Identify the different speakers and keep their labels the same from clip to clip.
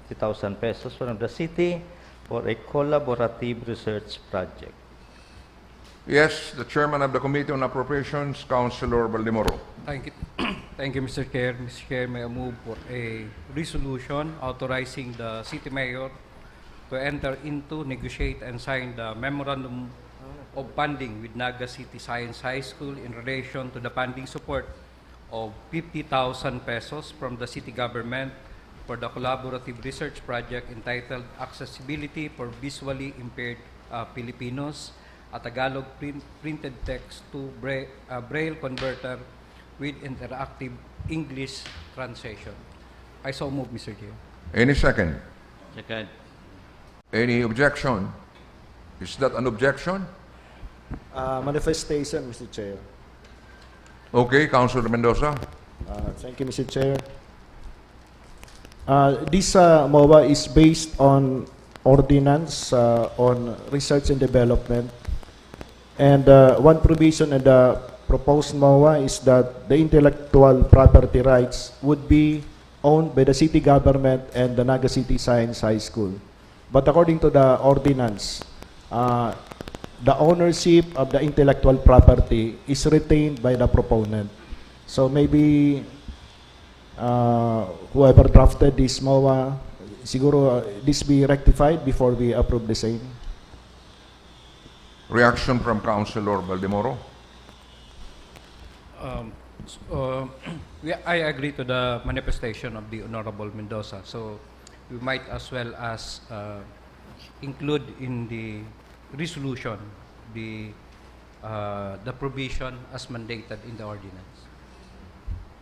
Speaker 1: 50,000 pesos from the city for a collaborative research project.
Speaker 2: Yes, the chairman of the Committee on Appropriations, Councilor Baldemoro.
Speaker 3: Thank you. Thank you, Mr. Chair. Mr. Chair, may I move for a resolution authorizing the city mayor to enter into, negotiate, and sign the memorandum of funding with Naga City Science High School in relation to the funding support of 50,000 pesos from the city government for the collaborative research project entitled Accessibility for Visually Impaired Filipinos, a Tagalog printed text to Braille converter with interactive English translation. I so move, Mr. Chair.
Speaker 2: Any second?
Speaker 4: Second.
Speaker 2: Any objection? Is that an objection?
Speaker 5: Manifestation, Mr. Chair.
Speaker 2: Okay, Councilor Mendoza.
Speaker 5: Thank you, Mr. Chair. This MOA is based on ordinance on research and development. And one provision in the proposed MOA is that the intellectual property rights would be owned by the city government and the Naga City Science High School. But according to the ordinance, the ownership of the intellectual property is retained by the proponent. So maybe whoever drafted this MOA, siguro this be rectified before we approve the same.
Speaker 2: Reaction from Councilor Baldemoro.
Speaker 3: I agree to the manifestation of the Honorable Mendoza. So we might as well as include in the resolution the provision as mandated in the ordinance.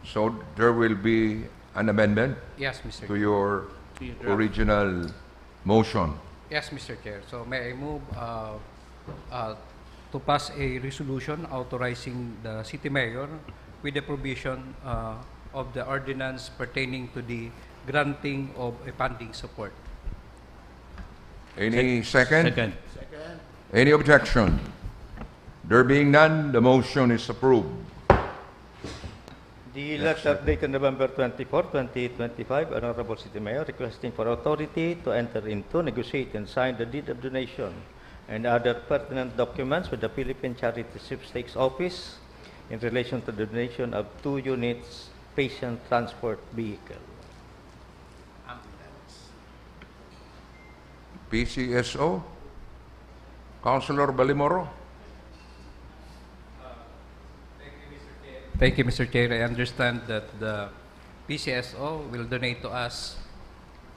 Speaker 2: So there will be an amendment
Speaker 3: Yes, Mr.
Speaker 2: to
Speaker 3: Chair.
Speaker 2: your original motion.
Speaker 3: Yes, Mr. Chair. So may I move to pass a resolution authorizing the city mayor with the provision of the ordinance pertaining to the granting of a funding support.
Speaker 2: Any second?
Speaker 4: Second.
Speaker 2: Any objection? There being none, the motion is approved.
Speaker 1: The letter dated November 24, 2025, Honorable City Mayor, requesting for authority to enter into, negotiate, and sign the deed of donation and other pertinent documents with the Philippine Charity Sweepstakes Office in relation to the donation of 2 units patient transport vehicle.
Speaker 2: PCSO? Councilor Baldemoro?
Speaker 3: Thank you, Mr. Chair. I understand that the PCSO will donate to us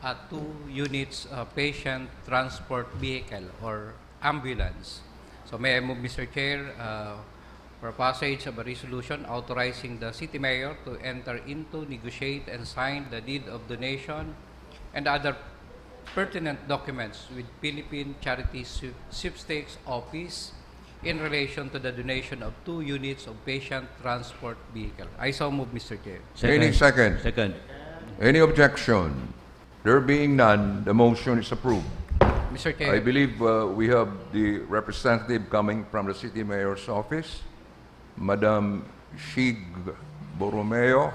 Speaker 3: 2 units patient transport vehicle or ambulance. So may I move, Mr. Chair, for passage of a resolution authorizing the city mayor to enter into, negotiate, and sign the deed of donation and other pertinent documents with Philippine Charity Sweepstakes Office in relation to the donation of 2 units of patient transport vehicle. I so move, Mr. Chair.
Speaker 2: Any second?
Speaker 4: Second.
Speaker 2: Any objection? There being none, the motion is approved.
Speaker 3: Mr. Chair.
Speaker 2: I believe we have the representative coming from the City Mayor's office, Madam Shig Borromeo.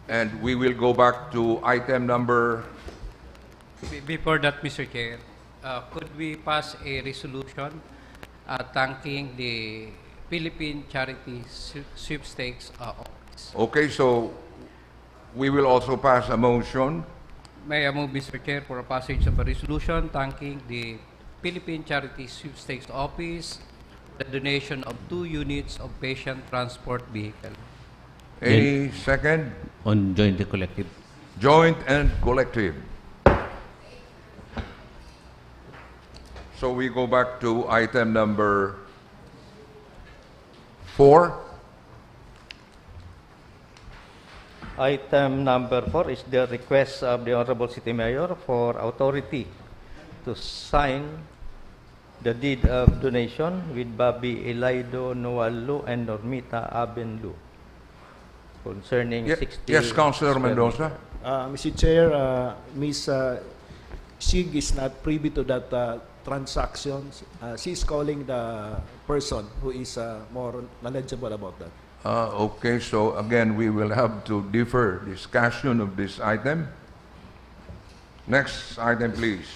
Speaker 2: And we will go back to item number...
Speaker 3: Before that, Mr. Chair, could we pass a resolution thanking the Philippine Charity Sweepstakes Office?
Speaker 2: Okay, so we will also pass a motion.
Speaker 3: May I move, Mr. Chair, for a passage of a resolution thanking the Philippine Charity Sweepstakes Office the donation of 2 units of patient transport vehicle.
Speaker 2: Any second?
Speaker 4: On joint and collective.
Speaker 2: Joint and collective. So we go back to item number 4.
Speaker 1: Item number 4 is the request of the Honorable City Mayor for authority to sign the deed of donation with Bobby Elaido Noalu and Normita Abenlu concerning 60...
Speaker 2: Yes, Councilor Mendoza.
Speaker 5: Mr. Chair, Ms. Shig is not privy to that transaction. She's calling the person who is more knowledgeable about that.
Speaker 2: Okay, so again, we will have to defer discussion of this item. Next item, please.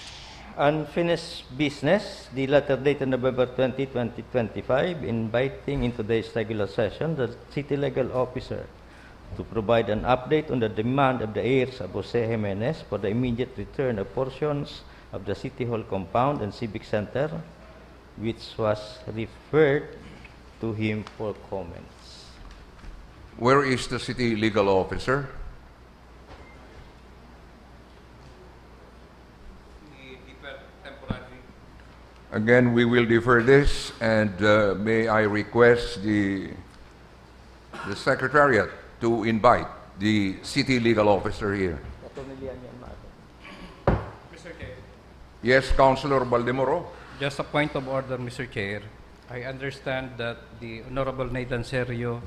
Speaker 1: Unfinished business, the letter dated November 20, 2025, inviting in today's regular session the city legal officer to provide an update on the demand of the heirs of Jose Jimenez for the immediate return of portions of the City Hall compound and Civic Center, which was referred to him for comments.
Speaker 2: Where is the city legal officer? Again, we will defer this, and may I request the Secretariat to invite the city legal officer here.
Speaker 3: Mr. Chair,
Speaker 2: Yes, Councilor Baldemoro.
Speaker 3: just a point of order, Mr. Chair. I understand that the Honorable Nathan Serio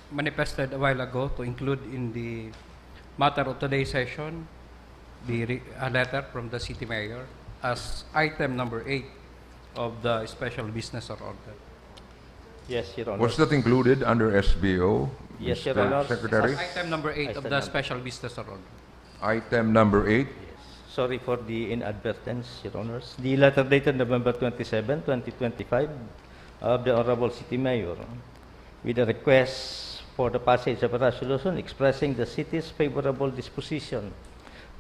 Speaker 3: manifested a while ago to include in the matter of today's session a letter from the city mayor as item number 8 of the special business order.
Speaker 1: Yes, Your Honor.
Speaker 2: Was that included under SBO?
Speaker 1: Yes, Your
Speaker 2: Mr.
Speaker 1: Honor.
Speaker 2: Secretary?
Speaker 3: As item number 8 of
Speaker 1: Item
Speaker 3: the
Speaker 1: number-
Speaker 3: special business order.
Speaker 2: Item number 8.
Speaker 1: Sorry for the inadvertence, Your Honors. The letter dated November 27, 2025 of the Honorable City Mayor with a request for the passage of a resolution expressing the city's favorable disposition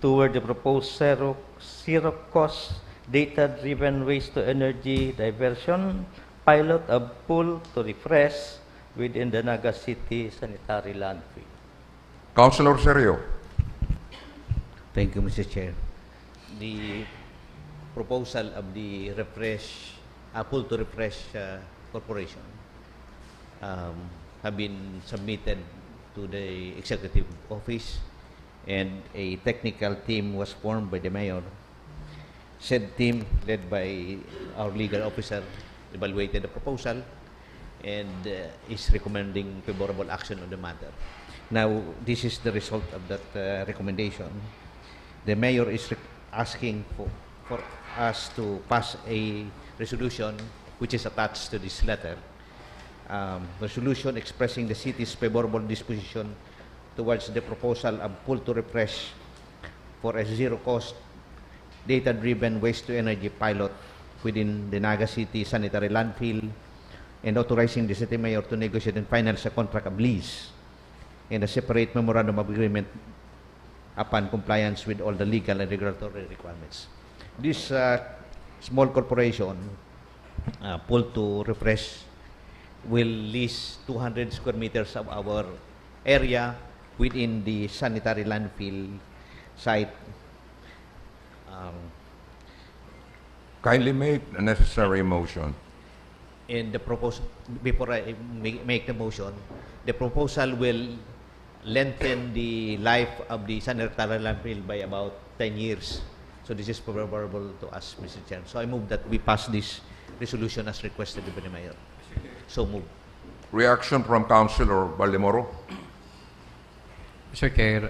Speaker 1: toward the proposed zero-cost data-driven waste-to-energy diversion pilot of pool to refresh within the Naga City sanitary landfill.
Speaker 2: Councilor Serio.
Speaker 4: Thank you, Mr. Chair. The proposal of the Pool to Refresh Corporation have been submitted to the Executive Office, and a technical team was formed by the Mayor. Said team, led by our legal officer, evaluated the proposal and is recommending favorable action on the matter. Now, this is the result of that recommendation. The Mayor is asking for us to pass a resolution which is attached to this letter. Resolution expressing the city's favorable disposition towards the proposal of Pool to Refresh for a zero-cost, data-driven waste-to-energy pilot within the Naga City sanitary landfill, and authorizing the city mayor to negotiate and finalize a contract of lease and a separate memorandum of agreement upon compliance with all the legal and regulatory requirements. This small corporation, Pool to Refresh, will lease 200 square meters of our area within the sanitary landfill site.
Speaker 2: Kindly make the necessary motion.
Speaker 4: And the proposal, before I make the motion, the proposal will lengthen the life of the sanitary landfill by about 10 years. So this is favorable to us, Mr. Chair. So I move that we pass this resolution as requested by the Mayor. So move.
Speaker 2: Reaction from Councilor Baldemoro.
Speaker 3: Mr. Chair,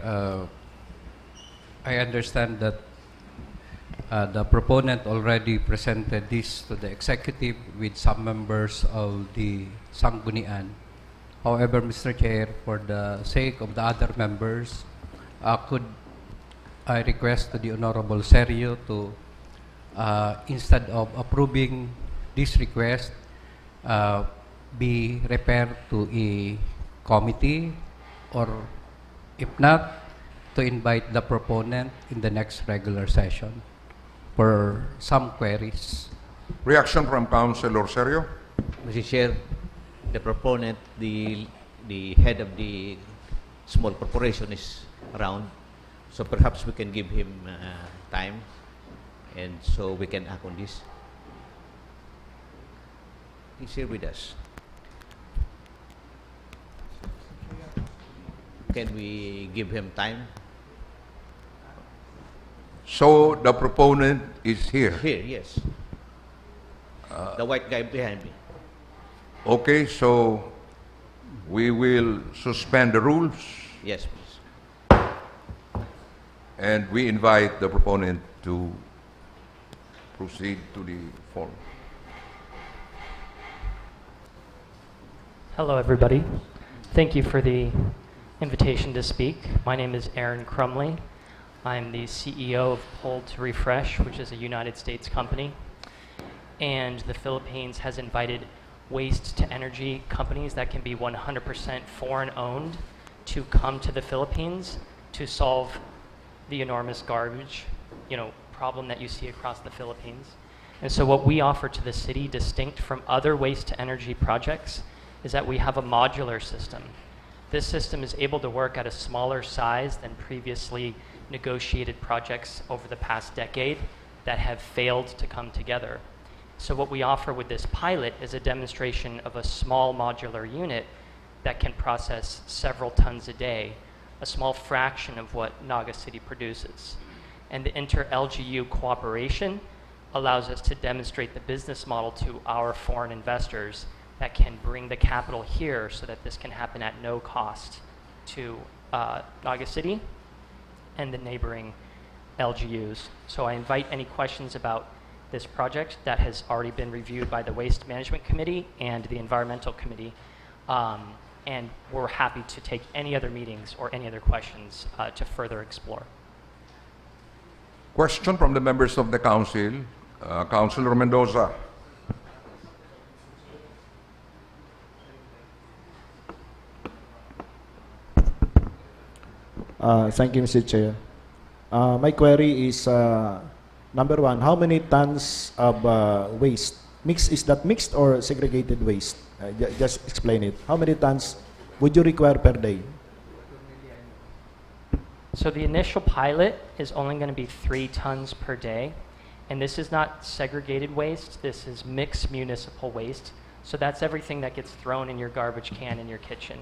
Speaker 3: I understand that the proponent already presented this to the executive with some members of the Sangguniang. However, Mr. Chair, for the sake of the other members, could I request to the Honorable Serio to, instead of approving this request, be referred to a committee, or if not, to invite the proponent in the next regular session for some queries.
Speaker 2: Reaction from Councilor Serio.
Speaker 4: Mr. Chair, the proponent, the head of the small corporation is around, so perhaps we can give him time, and so we can act on this. He's here with us. Can we give him time?
Speaker 2: So the proponent is here.
Speaker 4: Here, yes. The white guy behind me.
Speaker 2: Okay, so we will suspend the rules
Speaker 4: Yes, please.
Speaker 2: and we invite the proponent to proceed to the forum.
Speaker 6: Hello, everybody. Thank you for the invitation to speak. My name is Aaron Crumley. I'm the CEO of Pull to Refresh, which is a United States company. And the Philippines has invited waste to energy companies that can be 100% foreign owned to come to the Philippines to solve the enormous garbage, problem that you see across the Philippines. And so what we offer to the city, distinct from other waste to energy projects, is that we have a modular system. This system is able to work at a smaller size than previously negotiated projects over the past decade that have failed to come together. So what we offer with this pilot is a demonstration of a small modular unit that can process several tons a day, a small fraction of what Naga City produces. And the inter-LGU cooperation allows us to demonstrate the business model to our foreign investors that can bring the capital here so that this can happen at no cost to Naga City and the neighboring LGUs. So I invite any questions about this project that has already been reviewed by the Waste Management Committee and the Environmental Committee. And we're happy to take any other meetings or any other questions to further explore.
Speaker 2: Question from the members of the council. Councilor Mendoza.
Speaker 5: Thank you, Mr. Chair. My query is, number one, how many tons of waste? Is that mixed or segregated waste? Just explain it. How many tons would you require per day?
Speaker 6: So the initial pilot is only going to be 3 tons per day. And this is not segregated waste. This is mixed municipal waste. So that's everything that gets thrown in your garbage can in your kitchen.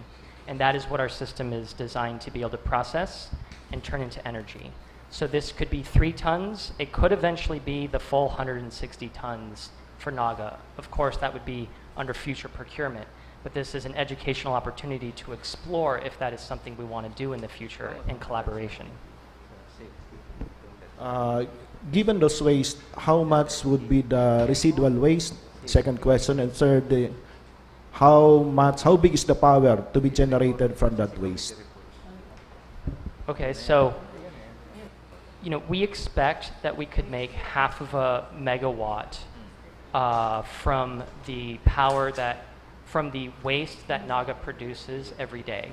Speaker 6: And that is what our system is designed to be able to process and turn into energy. So this could be 3 tons. It could eventually be the full 160 tons for Naga. Of course, that would be under future procurement. But this is an educational opportunity to explore if that is something we want to do in the future in collaboration.
Speaker 5: Given those waste, how much would be the residual waste? Second question. And third, how big is the power to be generated from that waste?
Speaker 6: Okay, so we expect that we could make half of a megawatt from the from the waste that Naga produces every day.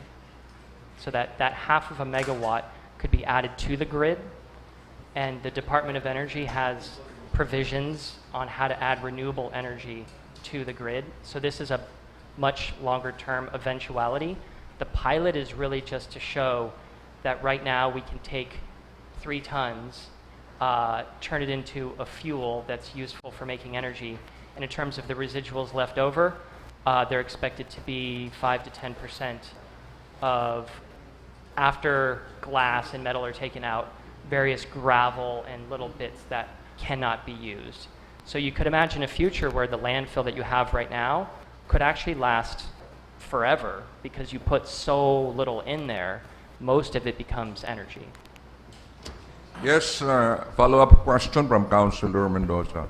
Speaker 6: So that half of a megawatt could be added to the grid, and the Department of Energy has provisions on how to add renewable energy to the grid. So this is a much longer term eventuality. The pilot is really just to show that right now we can take 3 tons, turn it into a fuel that's useful for making energy. And in terms of the residuals left over, they're expected to be 5 to 10% of, after glass and metal are taken out, various gravel and little bits that cannot be used. So you could imagine a future where the landfill that you have right now could actually last forever because you put so little in there, most of it becomes energy.
Speaker 2: Yes, follow-up question from Councilor Mendoza.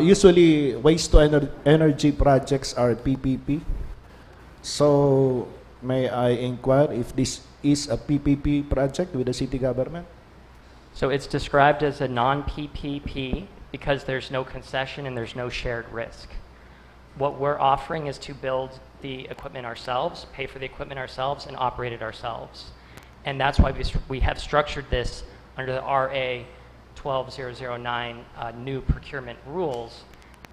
Speaker 5: Usually, waste-to-energy projects are PPP. So, may I inquire if this is a PPP project with the city government?
Speaker 6: So it's described as a non-PPP because there's no concession and there's no shared risk. What we're offering is to build the equipment ourselves, pay for the equipment ourselves, and operate it ourselves. And that's why we have structured this under the RA 12009 new procurement rules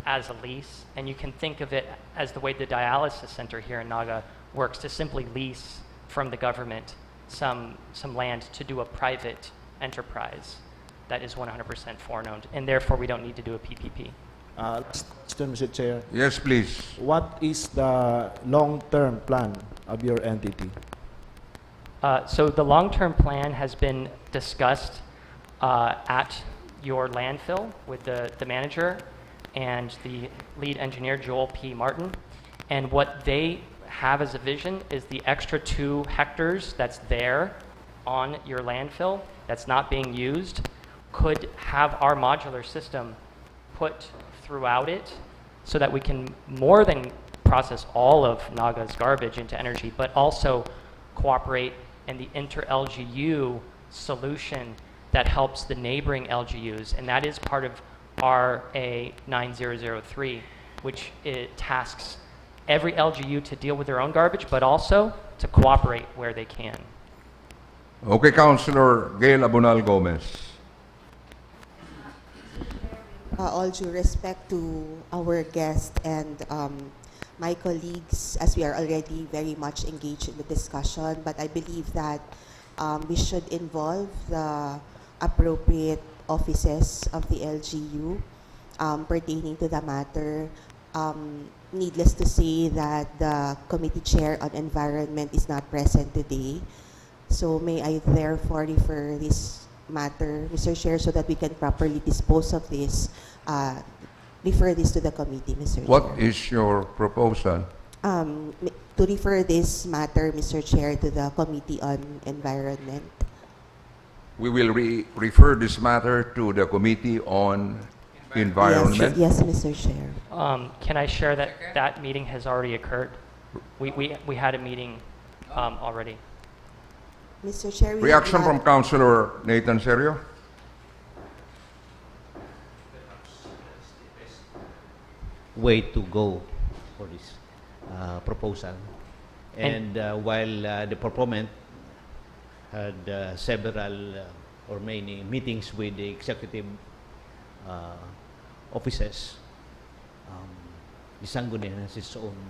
Speaker 6: as a lease. And you can think of it as the way the dialysis center here in Naga works, to simply lease from the government some land to do a private enterprise that is 100% foreign owned. And therefore, we don't need to do a PPP.
Speaker 5: Last question, Mr. Chair.
Speaker 2: Yes, please.
Speaker 5: What is the long-term plan of your entity?
Speaker 6: So the long-term plan has been discussed at your landfill with the manager and the lead engineer, Joel P. Martin. And what they have as a vision is the extra 2 hectares that's there on your landfill that's not being used could have our modular system put throughout it so that we can more than process all of Naga's garbage into energy, but also cooperate in the inter-LGU solution that helps the neighboring LGUs, and that is part of RA 9003, which it tasks every LGU to deal with their own garbage, but also to cooperate where they can.
Speaker 2: Okay, Councilor Gail Abunal Gomez.
Speaker 7: All due respect to our guest and my colleagues, as we are already very much engaged in the discussion, but I believe that we should involve the appropriate offices of the LGU pertaining to the matter. Needless to say that the committee chair on environment is not present today. So may I therefore refer this matter, Mr. Chair, so that we can properly dispose of this, refer this to the committee, Mr. Chair.
Speaker 2: What is your proposal?
Speaker 7: To refer this matter, Mr. Chair, to the Committee on Environment.
Speaker 2: We will refer this matter to the Committee on Environment.
Speaker 7: Yes, Mr. Chair.
Speaker 6: Can I share that that meeting has already occurred? We had a meeting already.
Speaker 7: Mr. Chair, we
Speaker 2: Reaction
Speaker 7: have
Speaker 2: from Councilor Nathan Serio.
Speaker 4: Way to go for this proposal. And while the proponent had several or many meetings with the executive offices, the Sangguniang has its own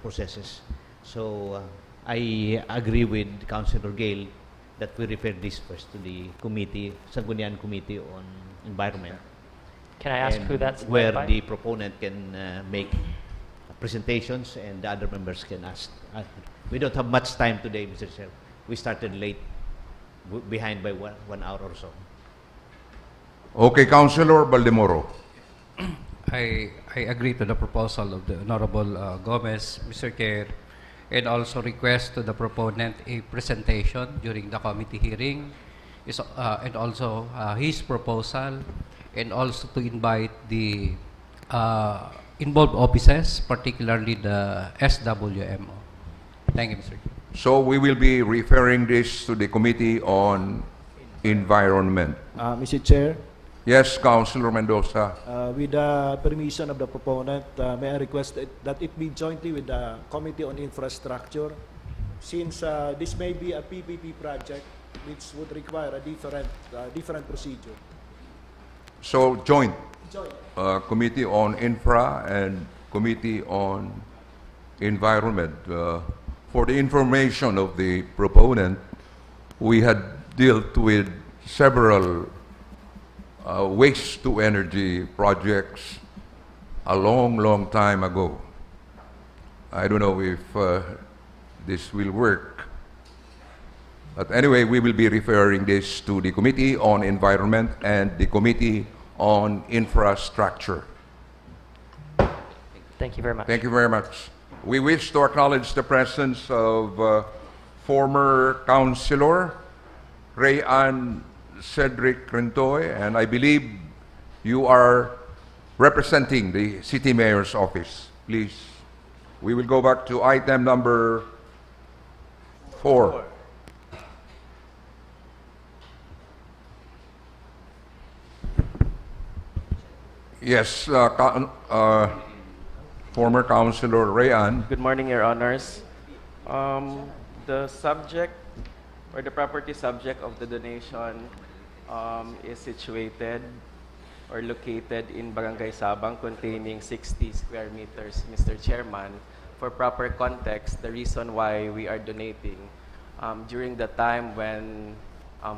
Speaker 4: processes. So I agree with Councilor Gale that we refer this first to the committee, Sangguniang Committee on Environment.
Speaker 6: Can I ask
Speaker 4: And
Speaker 6: who that's
Speaker 4: where
Speaker 6: led by?
Speaker 4: the proponent can make presentations and the other members can ask. We don't have much time today, Mr. Chair. We started late, behind by 1 hour or so.
Speaker 2: Okay, Councilor Baldemoro.
Speaker 3: I agree to the proposal of the Honorable Gomez, Mr. Chair, and also request to the proponent a presentation during the committee hearing, and also his proposal, and also to invite the involved offices, particularly the SWMO. Thank you, Mr. Chair.
Speaker 2: So we will be referring this to the Committee on Environment.
Speaker 5: Mr. Chair,
Speaker 2: Yes, Councilor Mendoza.
Speaker 5: with the permission of the proponent, may I request that it be jointly with the Committee on Infrastructure, since this may be a PPP project which would require a different procedure.
Speaker 2: So joint,
Speaker 5: Joint.
Speaker 2: Committee on Infra and Committee on Environment. For the information of the proponent, we had dealt with several waste-to-energy projects a long time ago. I don't know if this will work. But anyway, we will be referring this to the Committee on Environment and the Committee on Infrastructure.
Speaker 6: Thank you very much.
Speaker 2: Thank you very much. We wish to acknowledge the presence of former Councilor Rayan Cedric Rentoy, and I believe you are representing the City Mayor's office. Please, we will go back to item number 4. Yes, former Councilor Rayan.
Speaker 8: Good morning, Your Honors. The subject or the property subject of the donation is situated or located in Barangay Sabang, containing 60 square meters, Mr. Chairman. For proper context, the reason why we are donating, during the time when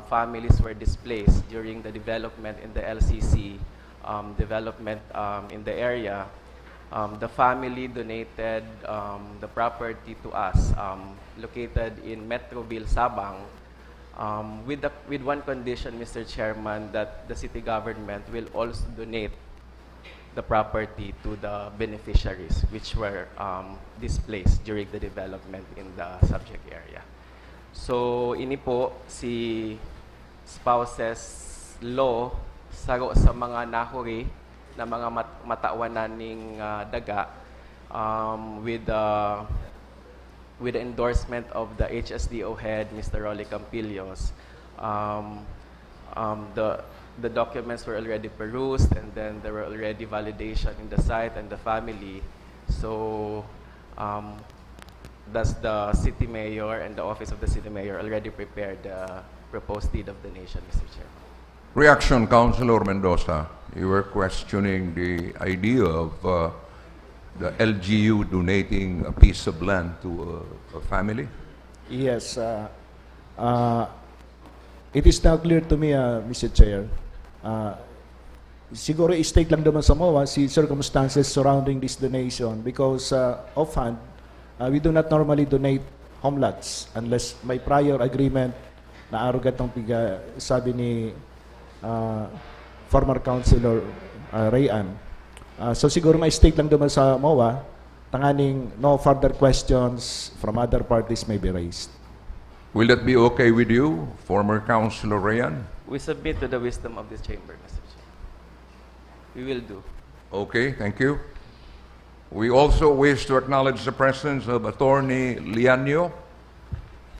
Speaker 8: families were displaced during the development in the LCC development in the area, the family donated the property to us, located in Metroville, Sabang, with one condition, Mr. Chairman, that the city government will also donate the property to the beneficiaries which were displaced during the development in the subject area. So, ini po si spouses law saro sa mga nahuri na mga matawanan ning daga with the endorsement of the HSDO head, Mr. Rolly Campillos. The documents were already perused, and then there were already validation in the site and the family. So thus the city mayor and the office of the city mayor already prepared the proposed deed of donation, Mr. Chair.
Speaker 2: Reaction, Councilor Mendoza. You were questioning the idea of the LGU donating a piece of land to a family.
Speaker 5: Yes. It is now clear to me, Mr. Chair. Siguro i-state lang naman sa MOA si circumstances surrounding this donation because offhand, we do not normally donate home lots unless may prior agreement na arrogant ng sabi ni former Councilor Rayan. So siguro ma-state lang naman sa MOA, tanganing no further questions from other parties may be raised.
Speaker 2: Will that be okay with you, former Councilor Rayan?
Speaker 8: We submit to the wisdom of this chamber, Mr. Chair. We will do.
Speaker 2: Okay, thank you. We also wish to acknowledge the presence of Attorney Lianio.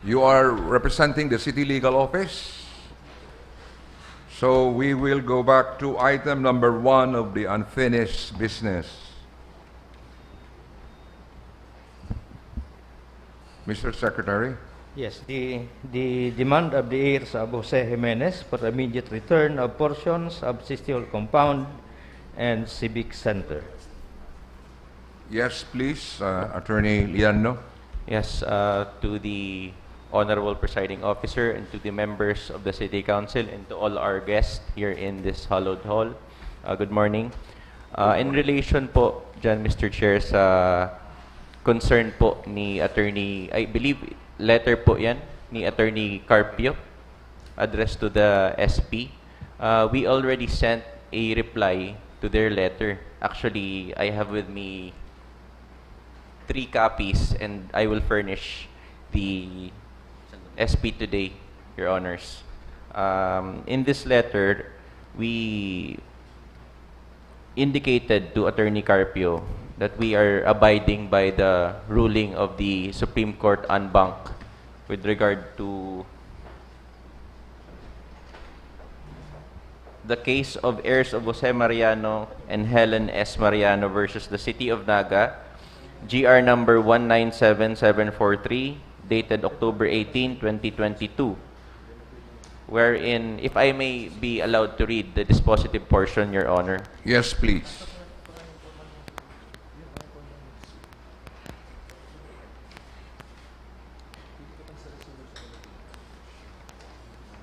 Speaker 2: You are representing the City Legal Office. So we will go back to item number 1 of the unfinished business. Mr. Secretary.
Speaker 1: Yes, the demand of the heirs of Jose Jimenez for immediate return of portions of City Hall compound and Civic Center.
Speaker 2: Yes, please, Attorney Liano.
Speaker 9: Yes, to the Honorable Presiding Officer and to the members of the City Council and to all our guests here in this hallowed hall, good morning. In relation po dyan, Mr. Chair, sa concern po ni Attorney, I believe letter po yan ni Attorney Carpio addressed to the SP. We already sent a reply to their letter. Actually, I have with me 3 copies and I will furnish the SP today, Your Honors. In this letter, we indicated to Attorney Carpio that we are abiding by the ruling of the Supreme Court en banc with regard to the case of heirs of Jose Mariano and Helen S. Mariano versus the City of Naga, GR number 197743, dated October 18, 2022, wherein, if I may be allowed to read the dispositive portion, Your Honor.
Speaker 2: Yes, please.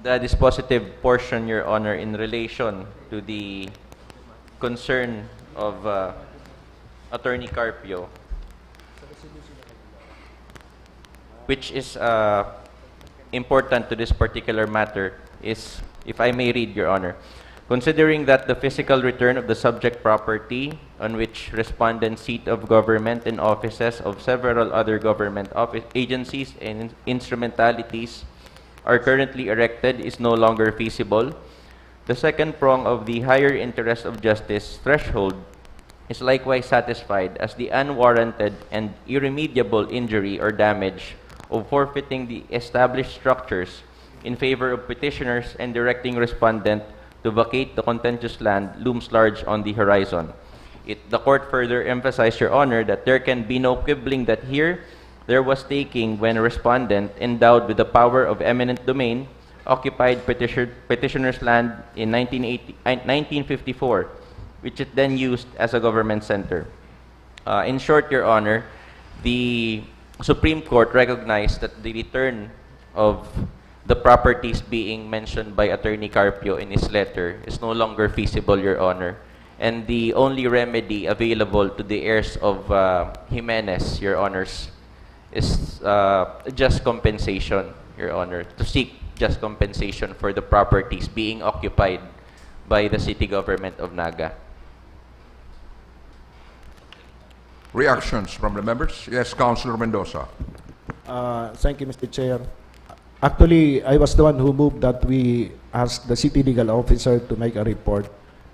Speaker 9: The dispositive portion, Your Honor, in relation to the concern of Attorney Carpio, which is important to this particular matter, is, if I may read, Your Honor, considering that the physical return of the subject property on which respondent seat of government and offices of several other government agencies and instrumentalities are currently erected is no longer feasible, the second prong of the higher interest of justice threshold is likewise satisfied as the unwarranted and irremediable injury or damage of forfeiting the established structures in favor of petitioners and directing respondent to vacate the contentious land looms large on the horizon. The court further emphasized, Your Honor, that there can be no quibbling that here there was taking when a respondent endowed with the power of eminent domain occupied petitioner's land in 1954, which it then used as a government center. In short, Your Honor, the Supreme Court recognized that the return of the properties being mentioned by Attorney Carpio in his letter is no longer feasible, Your Honor. And the only remedy available to the heirs of Jimenez, Your Honors, is just compensation, Your Honor, to seek just compensation for the properties being occupied by the city government of Naga.
Speaker 2: Reactions from the members? Yes, Councilor Mendoza.
Speaker 5: Thank you, Mr. Chair. Actually, I was the one who moved that we ask the city legal officer to make a report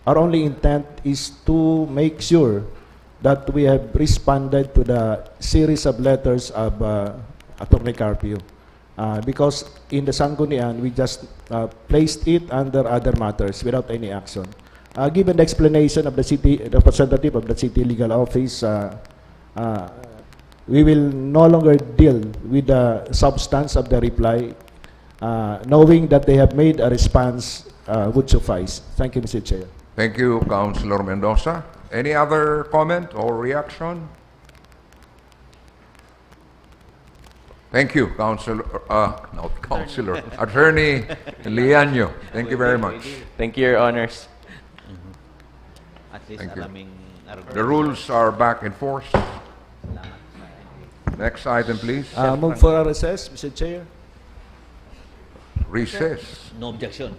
Speaker 5: our only intent is to make sure that we have responded to the series of letters of Atty. Carpio. Because in the Sangguniang, we just placed it under other matters without any action. Given the explanation of the city representative of the city legal office, we will no longer deal with the substance of the reply, knowing that they have made a response would suffice. Thank you, Mr. Chair.
Speaker 2: Thank you, Councilor Mendoza. Any other comment or reaction? Thank you, Attorney Lianyo. Thank you very much.
Speaker 9: Thank you, Your Honors.
Speaker 4: At least
Speaker 2: Thank you.
Speaker 4: maraming argument.
Speaker 2: The rules are back in force. Next item, please.
Speaker 5: Move for a recess, Mr. Chair.
Speaker 2: Recess.
Speaker 4: No objection.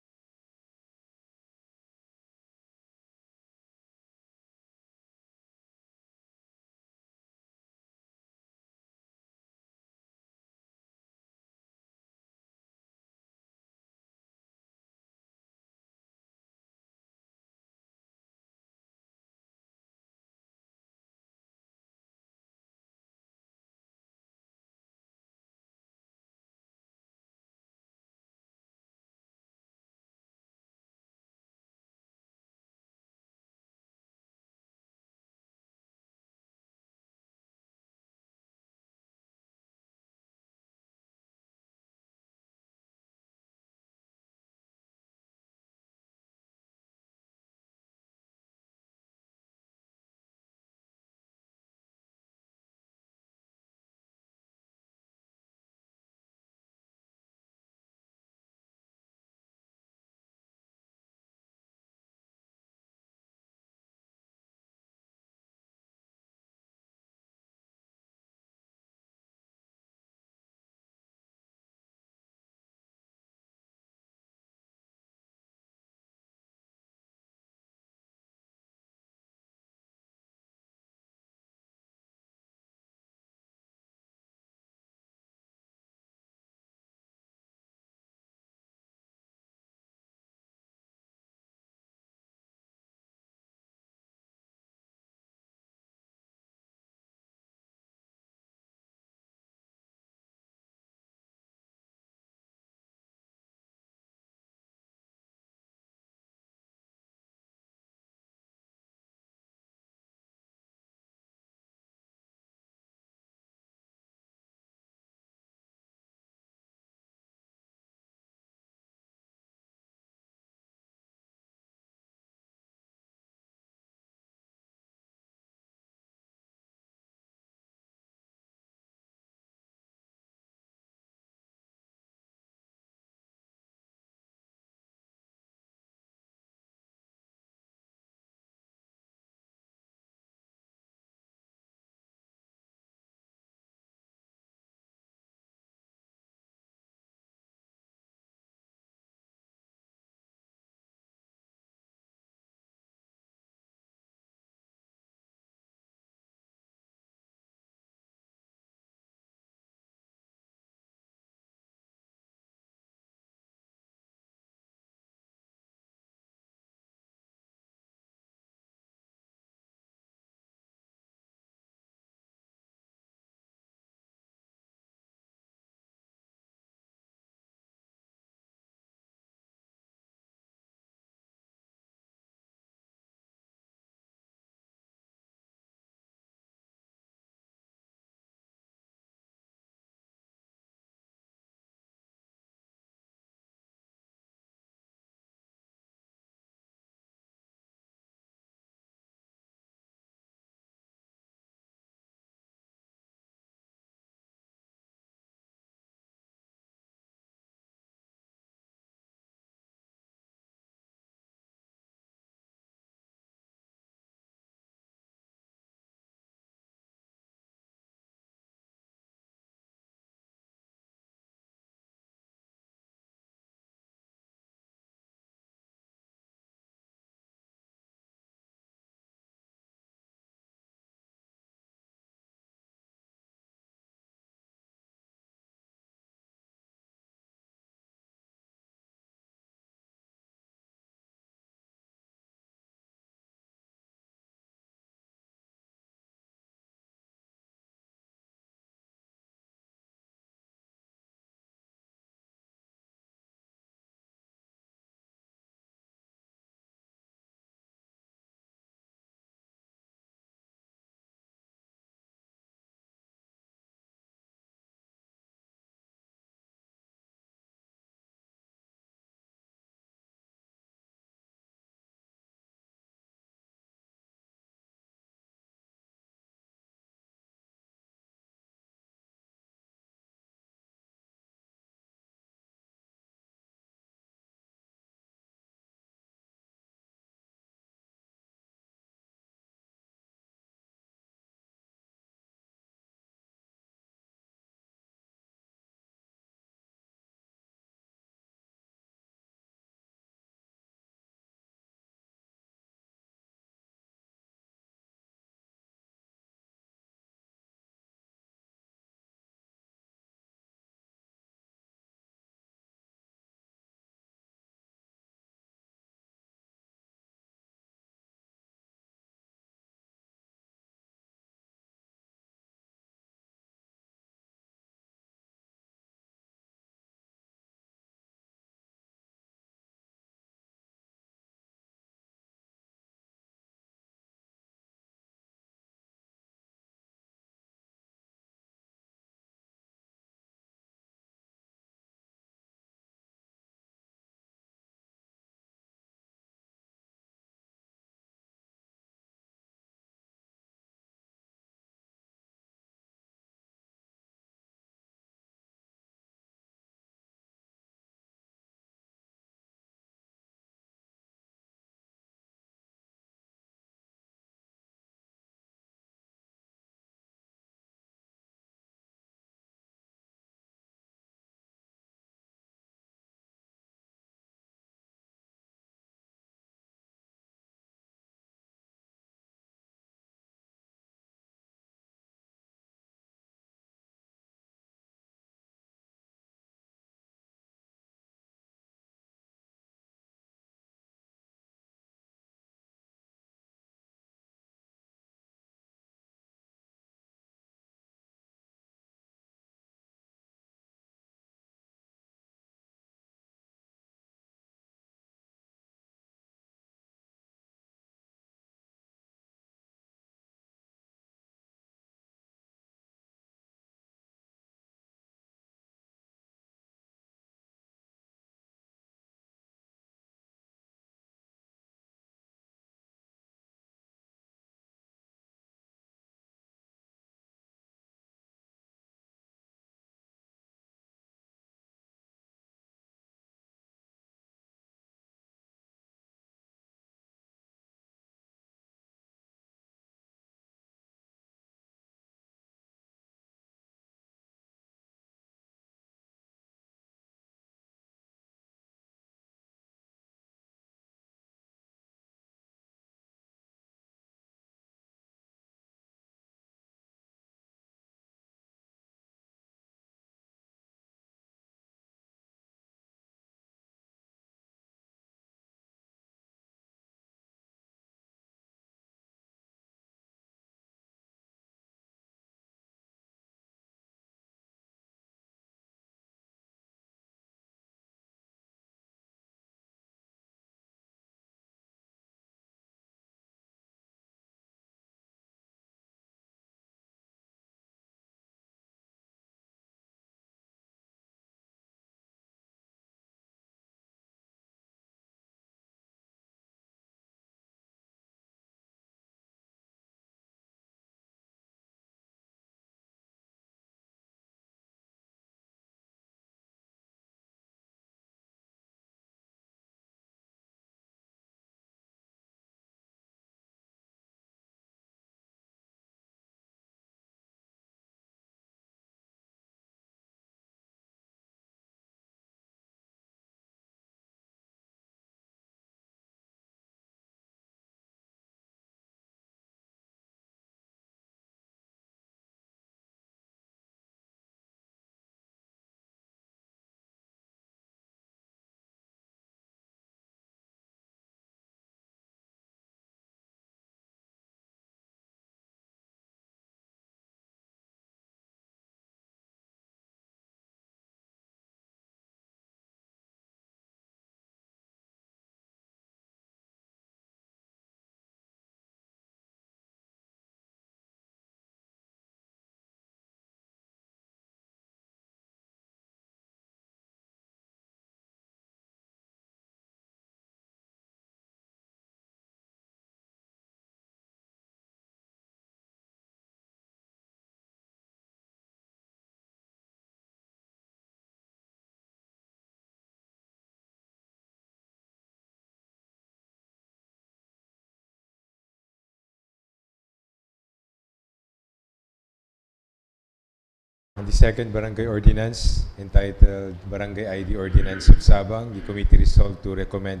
Speaker 10: On the second barangay ordinance, entitled Barangay ID Ordinance of Sabang, the committee resolved to recommend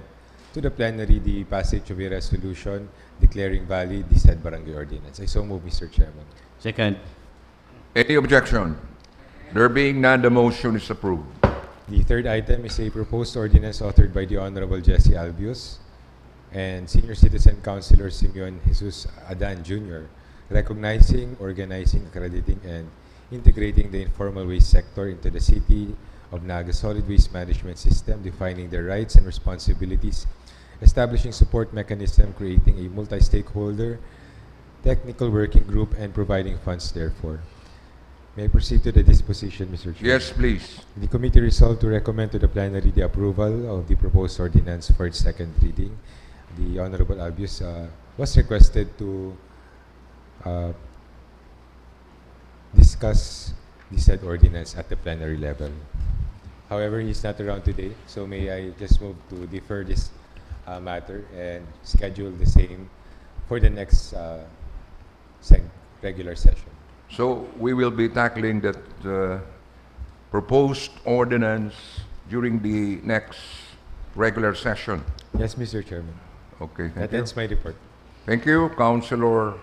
Speaker 10: to the plenary the passage of a resolution declaring valid the said barangay ordinance. I so move, Mr. Chairman.
Speaker 11: Second.
Speaker 2: Any objection? There being none, the motion is approved.
Speaker 10: The third item is a proposed ordinance authored by the Honorable Jesse Albius and Senior Citizen Councilor Simeon Jesus Adan Jr., recognizing, organizing, accrediting, and integrating the informal waste sector into the City of Naga solid waste management system, defining their rights and responsibilities, establishing support mechanism, creating a multi-stakeholder technical working group, and providing funds therefor. May I proceed to the disposition, Mr. Chair?
Speaker 2: Yes, please.
Speaker 10: The committee resolved to recommend to the plenary the approval of the proposed ordinance for its second reading. The Honorable Albius was requested to discuss the said ordinance at the plenary level. However, he is not around today, so may I just move to defer this matter and schedule the same for the next regular session.
Speaker 2: So we will be tackling that proposed ordinance during the next regular session.
Speaker 10: Yes, Mr. Chairman.
Speaker 2: Okay, thank
Speaker 10: That
Speaker 2: you.
Speaker 10: ends my report.
Speaker 2: Thank you, Councilor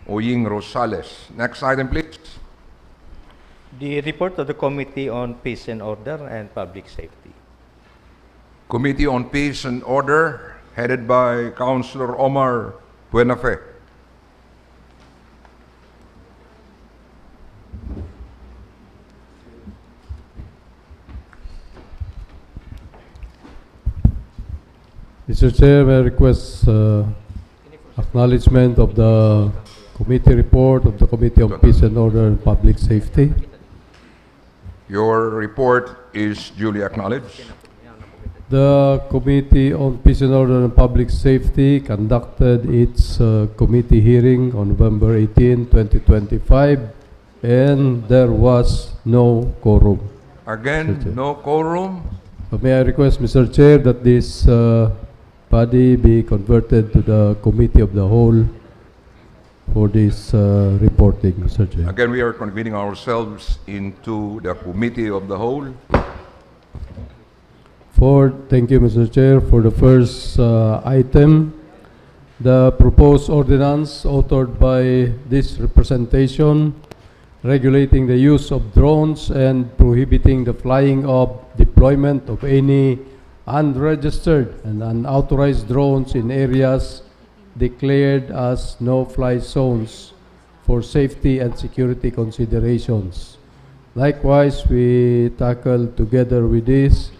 Speaker 2: Oying Rosales. Next item, please.
Speaker 1: The report of the Committee on Peace and Order and Public Safety.
Speaker 2: Committee on Peace and Order, headed by Councilor Omar Buenafe.
Speaker 12: Mr. Chair, I request acknowledgement of the committee report of the Committee on Peace and Order and Public Safety.
Speaker 2: Your report is duly acknowledged.
Speaker 12: The Committee on Peace and Order and Public Safety conducted its committee hearing on November 18, 2025, and there was no quorum.
Speaker 2: Again, no quorum.
Speaker 12: May I request, Mr. Chair, that this body be converted to the Committee of the Whole for this reporting, Mr. Chair.
Speaker 2: Again, we are convening ourselves into the Committee of the Whole.
Speaker 12: Thank you, Mr. Chair. For the first item, the proposed ordinance authored by this representation regulating the use of drones and prohibiting the flying of deployment of any unregistered and unauthorized drones in areas declared as no-fly zones for safety and security considerations. Likewise, we tackle together with this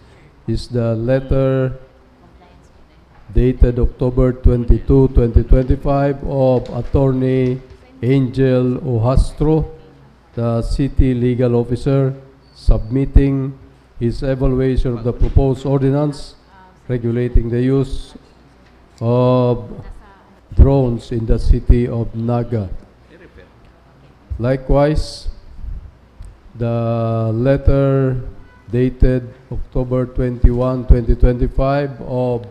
Speaker 12: is the letter dated October 22, 2025 of Attorney Angel Ohastro, the City Legal Officer, submitting his evaluation of the proposed ordinance regulating the use of drones in the City of Naga. Likewise, the letter dated October 21, 2025 of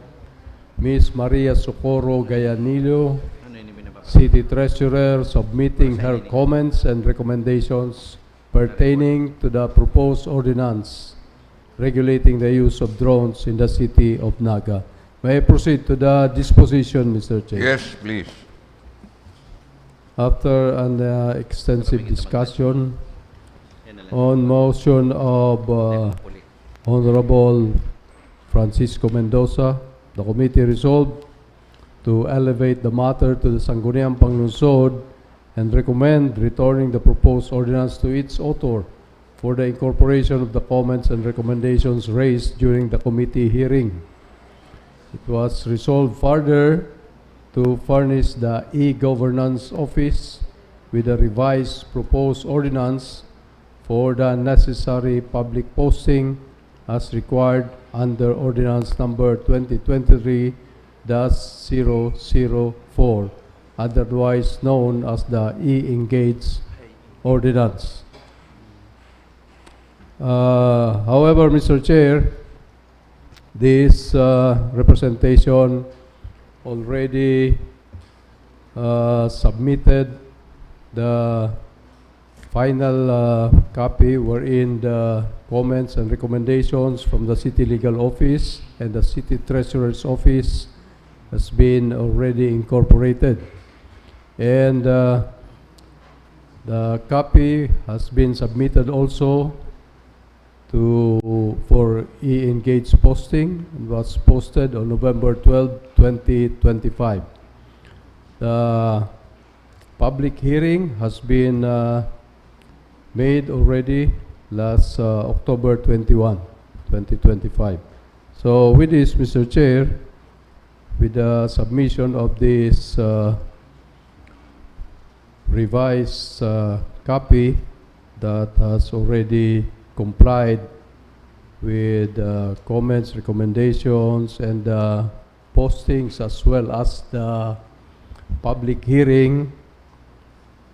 Speaker 12: Ms. Maria Socorro Gayanilo, City Treasurer, submitting her comments and recommendations pertaining to the proposed ordinance regulating the use of drones in the City of Naga. May I proceed to the disposition, Mr. Chair?
Speaker 2: Yes, please.
Speaker 12: After an extensive discussion on motion of Honorable Francisco Mendoza, the committee resolved to elevate the matter to the Sangguniang Panlungsod and recommend returning the proposed ordinance to its author for the incorporation of the comments and recommendations raised during the committee hearing. It was resolved further to furnish the e-governance office with a revised proposed ordinance for the necessary public posting as required under ordinance number 2023-004, otherwise known as the e-engage ordinance. However, Mr. Chair, this representation already submitted the final copy wherein the comments and recommendations from the City Legal Office and the City Treasurer's Office has been already incorporated. And the copy has been submitted also for e-engage posting and was posted on November 12, 2025. The public hearing has been made already last October 21, 2025. So with this, Mr. Chair, with the submission of this revised copy that has already complied with comments, recommendations, and postings, as well as the public hearing,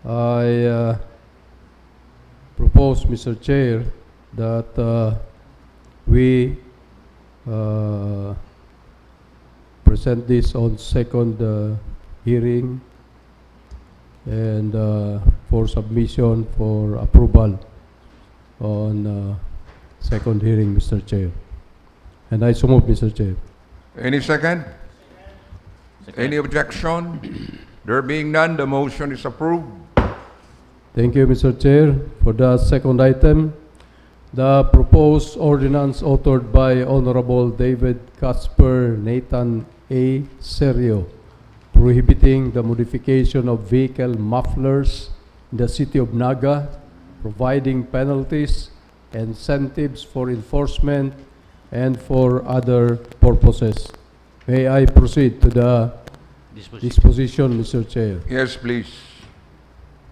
Speaker 12: I propose, Mr. Chair, that we present this on second hearing and for submission for approval on second hearing, Mr. Chair. And I so move, Mr. Chair.
Speaker 2: Any second? Any objection? There being none, the motion is approved.
Speaker 12: Thank you, Mr. Chair. For the second item, the proposed ordinance authored by Honorable David Casper Nathan A. Serio, prohibiting the modification of vehicle mufflers in the City of Naga, providing penalties, incentives for enforcement, and for other purposes. May I proceed to the disposition, Mr. Chair?
Speaker 2: Yes, please.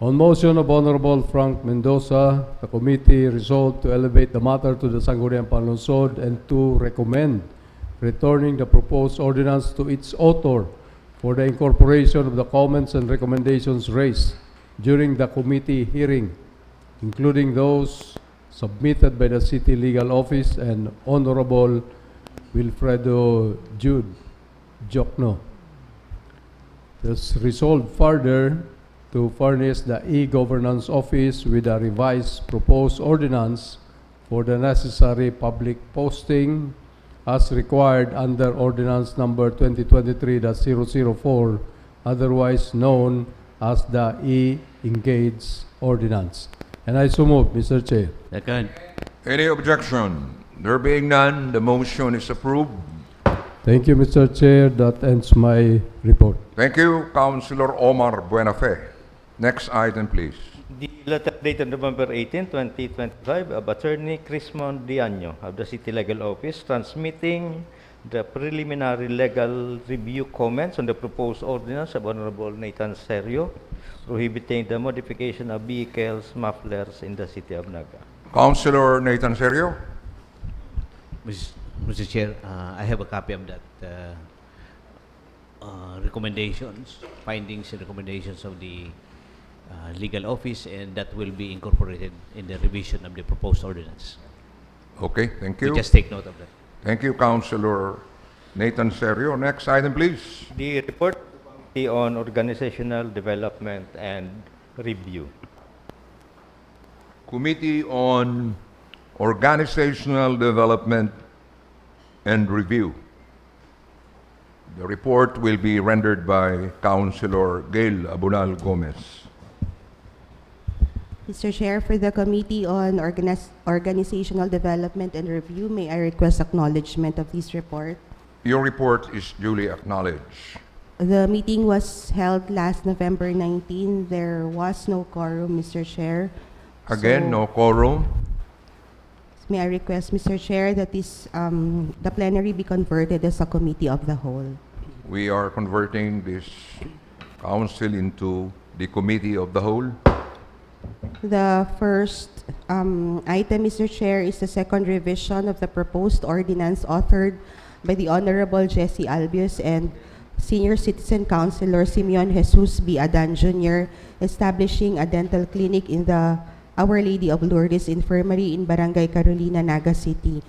Speaker 12: On motion of Honorable Frank Mendoza, the committee resolved to elevate the matter to the Sangguniang Panlungsod and to recommend returning the proposed ordinance to its author for the incorporation of the comments and recommendations raised during the committee hearing, including those submitted by the City Legal Office and Honorable Wilfredo Jude Jokno. Thus resolved further to furnish the e-governance office with a revised proposed ordinance for the necessary public posting as required under Ordinance Number 2023-004, otherwise known as the e-engage ordinance. And I so move, Mr. Chair.
Speaker 4: Second.
Speaker 2: Any objection? There being none, the motion is approved.
Speaker 12: Thank you, Mr. Chair. That ends my report.
Speaker 2: Thank you, Councilor Omar Buenafe. Next item, please.
Speaker 1: The letter dated November 18, 2025 of Attorney Crismon Diaño of the City Legal Office transmitting the preliminary legal review comments on the proposed ordinance of Honorable Nathan Serio prohibiting the modification of vehicles mufflers in the City of Naga.
Speaker 2: Councilor Nathan Serio.
Speaker 4: Mr. Chair, I have a copy of that recommendations, findings and recommendations of the legal office, and that will be incorporated in the revision of the proposed ordinance.
Speaker 2: Okay, thank you.
Speaker 4: We just take note of that.
Speaker 2: Thank you, Councilor Nathan Serio. Next item, please.
Speaker 1: The report on organizational development and review.
Speaker 2: Committee on Organizational Development and Review. The report will be rendered by Councilor Gail Abunal Gomez.
Speaker 7: Mr. Chair, for the Committee on Organizational Development and Review, may I request acknowledgement of this report?
Speaker 2: Your report is duly acknowledged.
Speaker 7: The meeting was held last November 19. There was no quorum, Mr. Chair.
Speaker 2: Again,
Speaker 7: So,
Speaker 2: no quorum.
Speaker 7: May I request, Mr. Chair, that this, the plenary be converted as a committee of the whole.
Speaker 2: We are converting this council into the Committee of the Whole.
Speaker 7: The first item, Mr. Chair, is the second revision of the proposed ordinance authored by the Honorable Jesse Albius and Senior Citizen Councilor Simeon Jesus B. Adan Jr., establishing a dental clinic in the Our Lady of Lourdes Infirmary in Barangay Carolina, Naga City,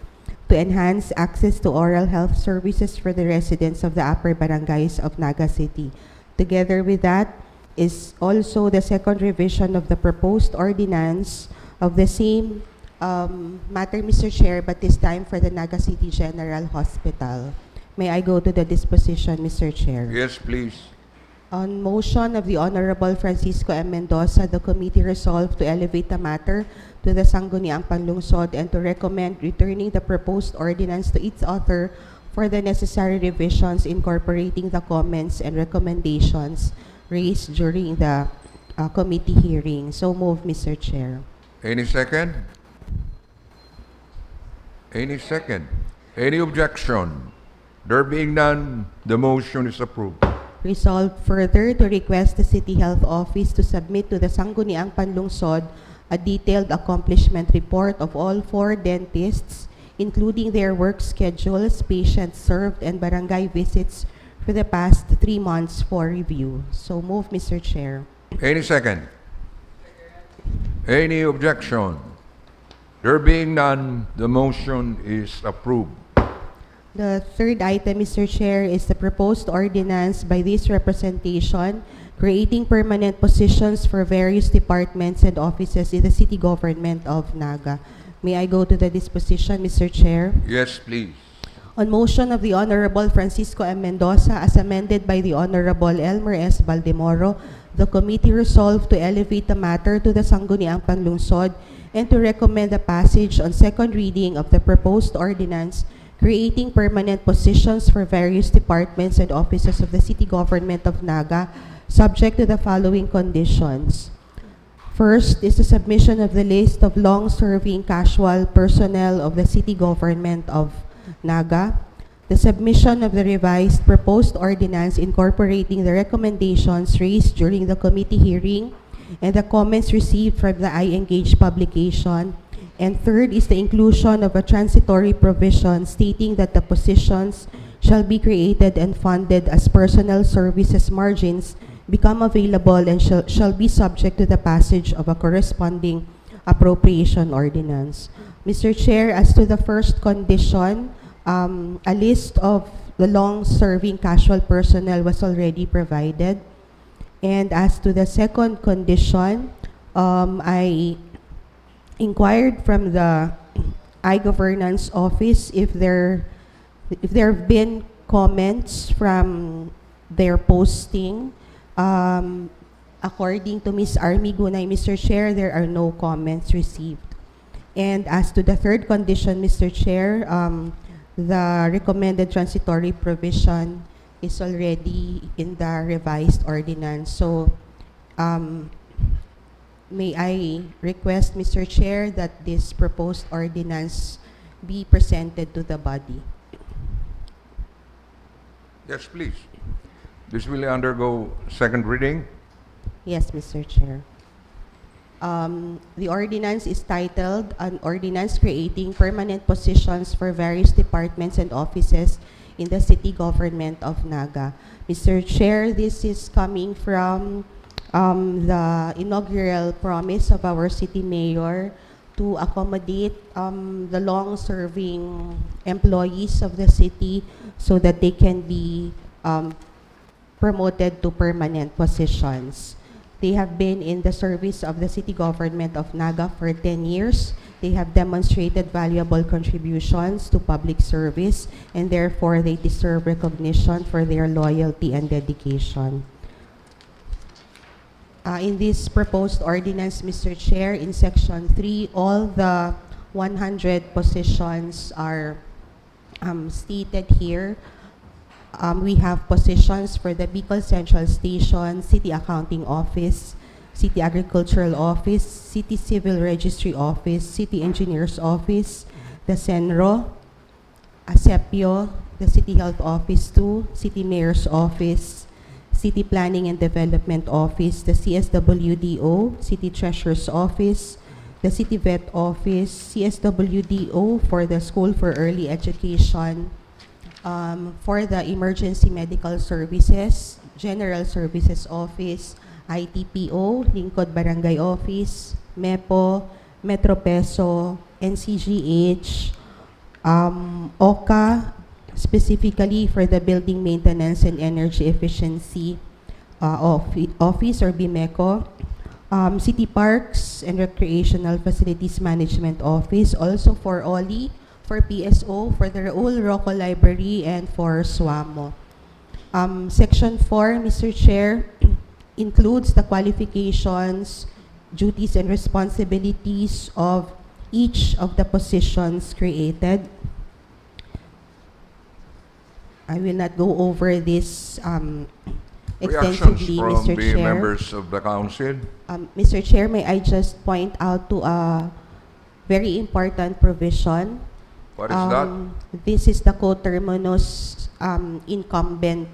Speaker 7: to enhance access to oral health services for the residents of the upper barangays of Naga City. Together with that, is also the second revision of the proposed ordinance of the same matter, Mr. Chair, but this time for the Naga City General Hospital. May I go to the disposition, Mr. Chair?
Speaker 2: Yes, please.
Speaker 7: On motion of the Honorable Francisco M. Mendoza, the committee resolved to elevate the matter to the Sangguniang Panlungsod and to recommend returning the proposed ordinance to its author for the necessary revisions incorporating the comments and recommendations raised during the committee hearing. So move, Mr. Chair.
Speaker 2: Any second? Any second? Any objection? There being none, the motion is approved.
Speaker 7: Resolved further to request the City Health Office to submit to the Sangguniang Panlungsod a detailed accomplishment report of all 4 dentists, including their work schedules, patients served, and barangay visits for the past 3 months for review. So move, Mr. Chair.
Speaker 2: Any second? Any objection? There being none, the motion is approved.
Speaker 7: The third item, Mr. Chair, is the proposed ordinance by this representation creating permanent positions for various departments and offices in the city government of Naga. May I go to the disposition, Mr. Chair?
Speaker 2: Yes, please.
Speaker 7: On motion of the Honorable Francisco M. Mendoza, as amended by the Honorable Elmer S. Baldemoro, the committee resolved to elevate the matter to the Sangguniang Panlungsod and to recommend the passage on second reading of the proposed ordinance creating permanent positions for various departments and offices of the city government of Naga, subject to the following conditions. First is the submission of the list of long-serving casual personnel of the city government of Naga, the submission of the revised proposed ordinance incorporating the recommendations raised during the committee hearing and the comments received from the iEngage publication, and third is the inclusion of a transitory provision stating that the positions shall be created and funded as personal services margins become available and shall be subject to the passage of a corresponding appropriation ordinance. Mr. Chair, as to the first condition, a list of the long-serving casual personnel was already provided. And as to the second condition, I inquired from the iGovernance office if there have been comments from their posting. According to Ms. Army Gunay, Mr. Chair, there are no comments received. And as to the third condition, Mr. Chair, the recommended transitory provision is already in the revised ordinance. So, may I request, Mr. Chair, that this proposed ordinance be presented to the body?
Speaker 2: Yes, please. This will undergo second reading.
Speaker 7: Yes, Mr. Chair. The ordinance is titled, An Ordinance Creating Permanent Positions for Various Departments and Offices in the City Government of Naga. Mr. Chair, this is coming from the inaugural promise of our city mayor to accommodate the long-serving employees of the city so that they can be promoted to permanent positions. They have been in the service of the city government of Naga for 10 years. They have demonstrated valuable contributions to public service, and therefore they deserve recognition for their loyalty and dedication. In this proposed ordinance, Mr. Chair, in Section 3, all the 100 positions are stated here. We have positions for the Bicol Central Station, City Accounting Office, City Agricultural Office, City Civil Registry Office, City Engineers Office, the CENRO, ASEPIO, the City Health Office 2, City Mayor's Office, City Planning and Development Office, the CSWDO, City Treasurer's Office, the City Vet Office, CSWDO for the School for Early Education, for the Emergency Medical Services, General Services Office, ITPO, Lingkod Barangay Office, MEPO, Metropeso, NCGH, OCA, specifically for the Building Maintenance and Energy Efficiency, Office or BIMECO, City Parks and Recreational Facilities Management Office, also for OLI, for PSO, for the Raul Rocco Library, and for SWAMO. Section 4, Mr. Chair, includes the qualifications, duties, and responsibilities of each of the positions created. I will not go over this extensively,
Speaker 2: Reactions from
Speaker 7: Mr.
Speaker 2: the
Speaker 7: Chair.
Speaker 2: members of the council?
Speaker 7: Mr. Chair, may I just point out to a very important provision?
Speaker 2: What is that?
Speaker 7: This is the coterminous incumbent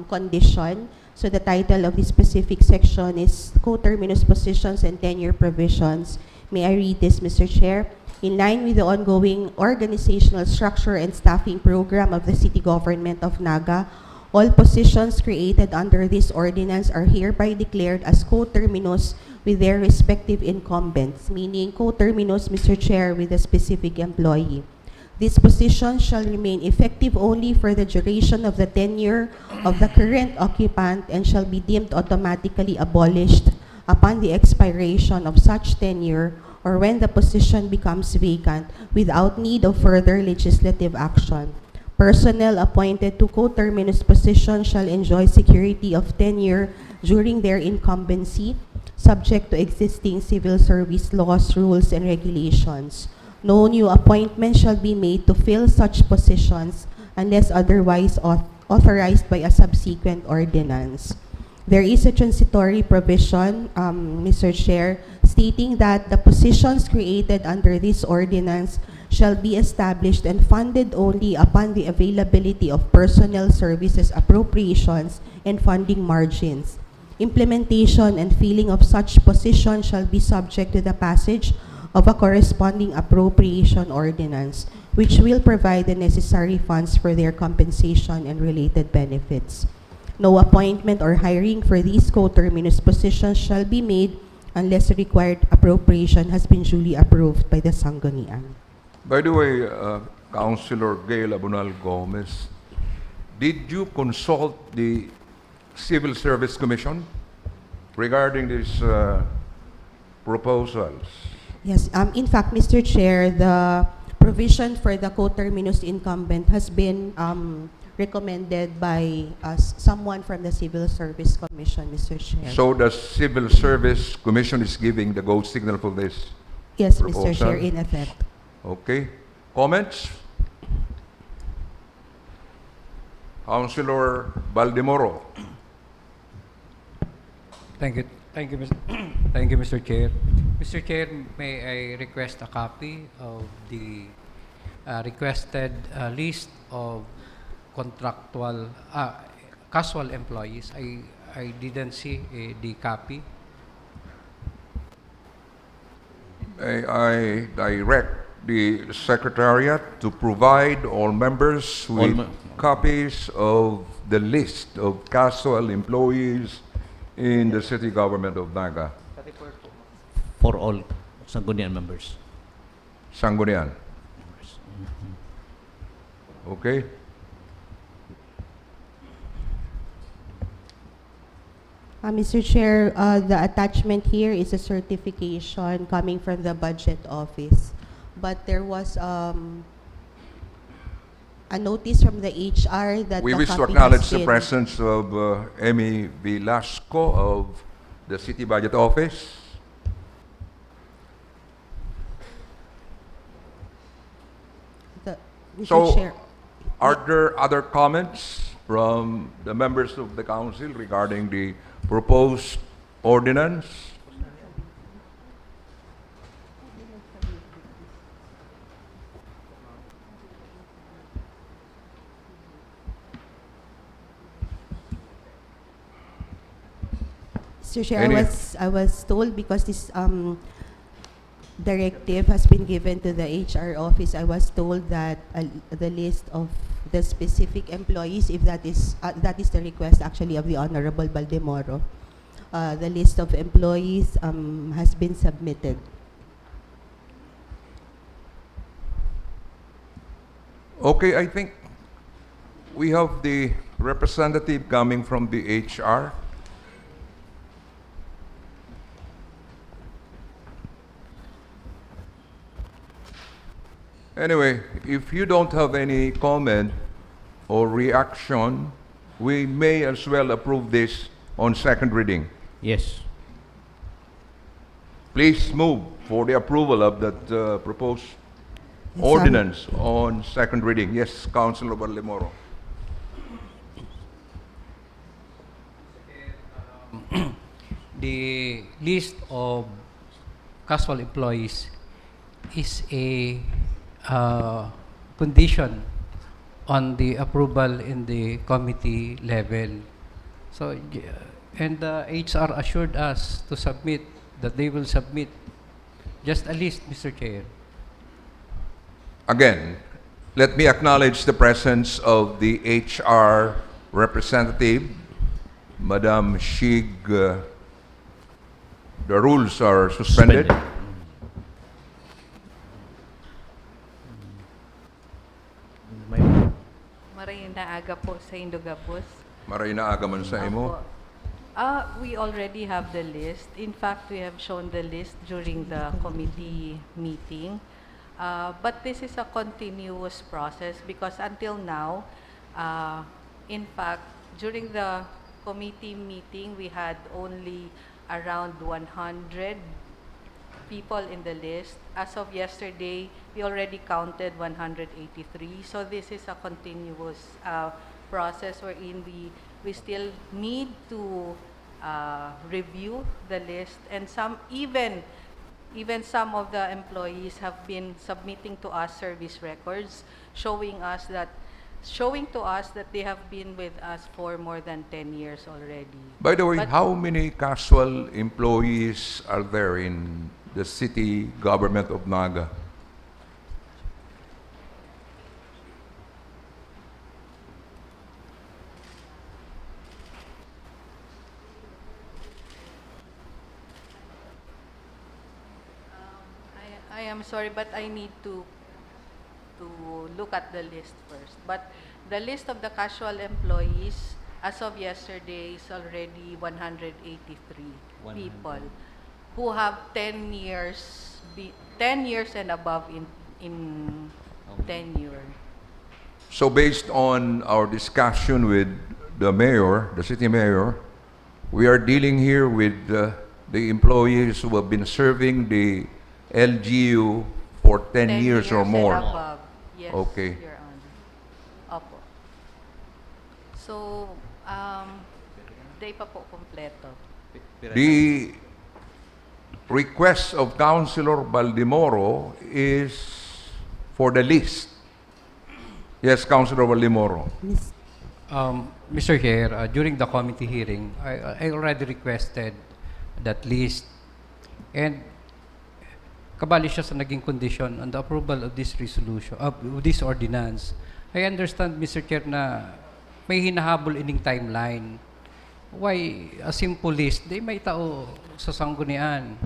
Speaker 7: condition. So the title of this specific section is coterminous positions and tenure provisions. May I read this, Mr. Chair? In line with the ongoing organizational structure and staffing program of the City Government of Naga, all positions created under this ordinance are hereby declared as coterminous with their respective incumbents, meaning coterminous, Mr. Chair, with a specific employee. This position shall remain effective only for the duration of the tenure of the current occupant and shall be deemed automatically abolished upon the expiration of such tenure or when the position becomes vacant without need of further legislative action. Personnel appointed to coterminous positions shall enjoy security of tenure during their incumbency, subject to existing civil service laws, rules, and regulations. No new appointment shall be made to fill such positions unless otherwise authorized by a subsequent ordinance. There is a transitory provision, Mr. Chair, stating that the positions created under this ordinance shall be established and funded only upon the availability of personnel services appropriations and funding margins. Implementation and filling of such positions shall be subject to the passage of a corresponding appropriation ordinance, which will provide the necessary funds for their compensation and related benefits. No appointment or hiring for these coterminous positions shall be made unless the required appropriation has been duly approved by the Sangguniang.
Speaker 2: By the way, Councilor Gail Abunal Gomez, did you consult the Civil Service Commission regarding these proposals?
Speaker 7: Yes, in fact, Mr. Chair, the provision for the coterminous incumbent has been recommended by someone from the Civil Service Commission, Mr. Chair.
Speaker 2: So the Civil Service Commission is giving the go signal for this
Speaker 7: Yes,
Speaker 2: proposal?
Speaker 7: Mr. Chair, in effect.
Speaker 2: Okay. Comments? Councilor Baldemoro.
Speaker 3: Thank you. Thank you, thank you, Mr. Chair. Mr. Chair, may I request a copy of the requested list of contractual, casual employees? I didn't see the copy.
Speaker 2: May I direct the Secretariat to provide all members with copies of the list of casual employees in the City Government of Naga?
Speaker 4: For all Sangguniang members.
Speaker 2: Sangguniang. Okay.
Speaker 7: Mr. Chair, the attachment here is a certification coming from the Budget Office. But there was a notice from the HR that
Speaker 2: We
Speaker 7: the
Speaker 2: wish to
Speaker 7: copy
Speaker 2: acknowledge
Speaker 7: has
Speaker 2: the
Speaker 7: been-
Speaker 2: presence of Emmy Velasco of the City Budget Office.
Speaker 7: Mr.
Speaker 2: So,
Speaker 7: Chair.
Speaker 2: are there other comments from the members of the council regarding the proposed ordinance?
Speaker 7: Mr. Chair,
Speaker 2: Any-
Speaker 7: I was told because this directive has been given to the HR office, I was told that the list of the specific employees, if that is the request actually of the Honorable Baldemoro, the list of employees has been submitted.
Speaker 2: Okay, I think we have the representative coming from the HR. Anyway, if you don't have any comment or reaction, we may as well approve this on second reading.
Speaker 4: Yes.
Speaker 2: Please move for the approval of that proposed
Speaker 7: Yes,
Speaker 2: ordinance on second reading. Yes, Councilor Ballimoro.
Speaker 3: The list of casual employees is a condition on the approval in the committee level. So, and the HR assured us to submit, that they will submit just a list, Mr. Chair.
Speaker 2: Again, let me acknowledge the presence of the HR representative, Madam Shig. The rules are suspended.
Speaker 11: Marayna aga po sa Indogabos.
Speaker 2: Maray na aga man sa imo.
Speaker 11: Opo. We already have the list. In fact, we have shown the list during the committee meeting. But this is a continuous process because until now, in fact, during the committee meeting, we had only around 100 people in the list. As of yesterday, we already counted 183. So this is a continuous process wherein we still need to review the list, and even some of the employees have been submitting to us service records showing to us that they have been with us for more than 10 years already.
Speaker 2: By the way,
Speaker 11: But-
Speaker 2: how many casual employees are there in the city government of Naga?
Speaker 11: I am sorry, but I need to look at the list first. But the list of the casual employees as of yesterday is already 183 people who have 10 years and above in tenure.
Speaker 2: So based on our discussion with the mayor, the city mayor, we are dealing here with the employees who have been serving the LGU for 10 years or more.
Speaker 11: And above. Yes,
Speaker 2: Okay.
Speaker 11: Your Honor. Opo. So, day pa po kompleto.
Speaker 2: The request of Councilor Baldimoro is for the list. Yes, Councilor Baldimoro.
Speaker 3: Mr. Chair, during the committee hearing, I already requested that list, and kabali siya sa naging condition on the approval of this resolution, of this ordinance. I understand, Mr. Chair, na may hinahabol ining timeline. Why a simple list? Di may tao sa sanggunian.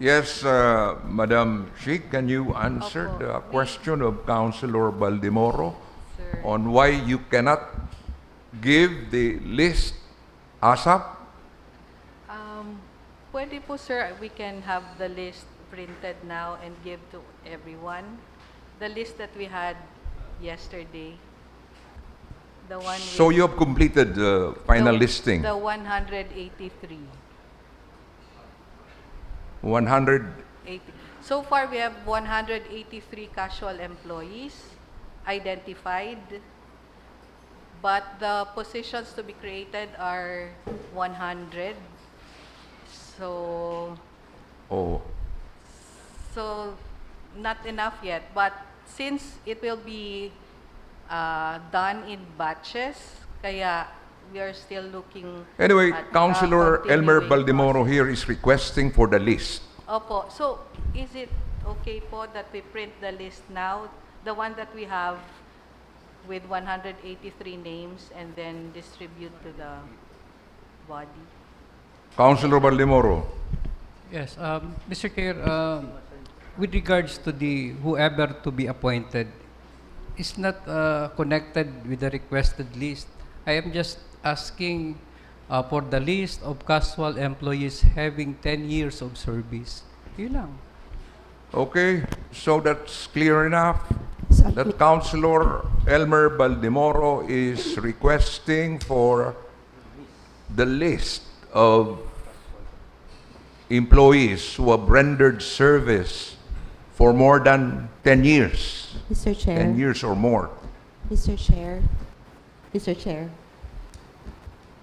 Speaker 2: Yes, Madam Sheikh, can you answer
Speaker 11: Opo.
Speaker 2: the question of Councilor Baldimoro
Speaker 11: Sir.
Speaker 2: on why you cannot give the list ASAP?
Speaker 11: Pwede po, sir, we can have the list printed now and give to everyone. The list that we had yesterday. The one
Speaker 2: So
Speaker 11: with
Speaker 2: you have completed the final
Speaker 11: the-
Speaker 2: listing.
Speaker 11: The 183.
Speaker 2: 100.
Speaker 11: So far, we have 183 casual employees identified, but the positions to be created are 100. So
Speaker 2: Oh,
Speaker 11: not enough yet. But since it will be done in batches, kaya we are still looking
Speaker 2: anyway,
Speaker 11: at,
Speaker 2: Councilor Elmer
Speaker 11: continuing
Speaker 2: Baldimoro
Speaker 11: process.
Speaker 2: here is requesting for the list.
Speaker 11: Opo. So, is it okay po that we print the list now, the one that we have with 183 names, and then distribute to the body?
Speaker 2: Councilor Baldimoro.
Speaker 3: Yes, Mr. Chair, with regards to the whoever to be appointed, is not connected with the requested list. I am just asking for the list of casual employees having 10 years of service. Yun lang.
Speaker 2: Okay, so that's clear enough.
Speaker 7: Submit-
Speaker 2: That Councilor Elmer Baldemoro is requesting for the list of employees who have rendered service for more than 10 years.
Speaker 7: Mr. Chair.
Speaker 2: 10 years or more.
Speaker 7: Mr. Chair. Mr. Chair.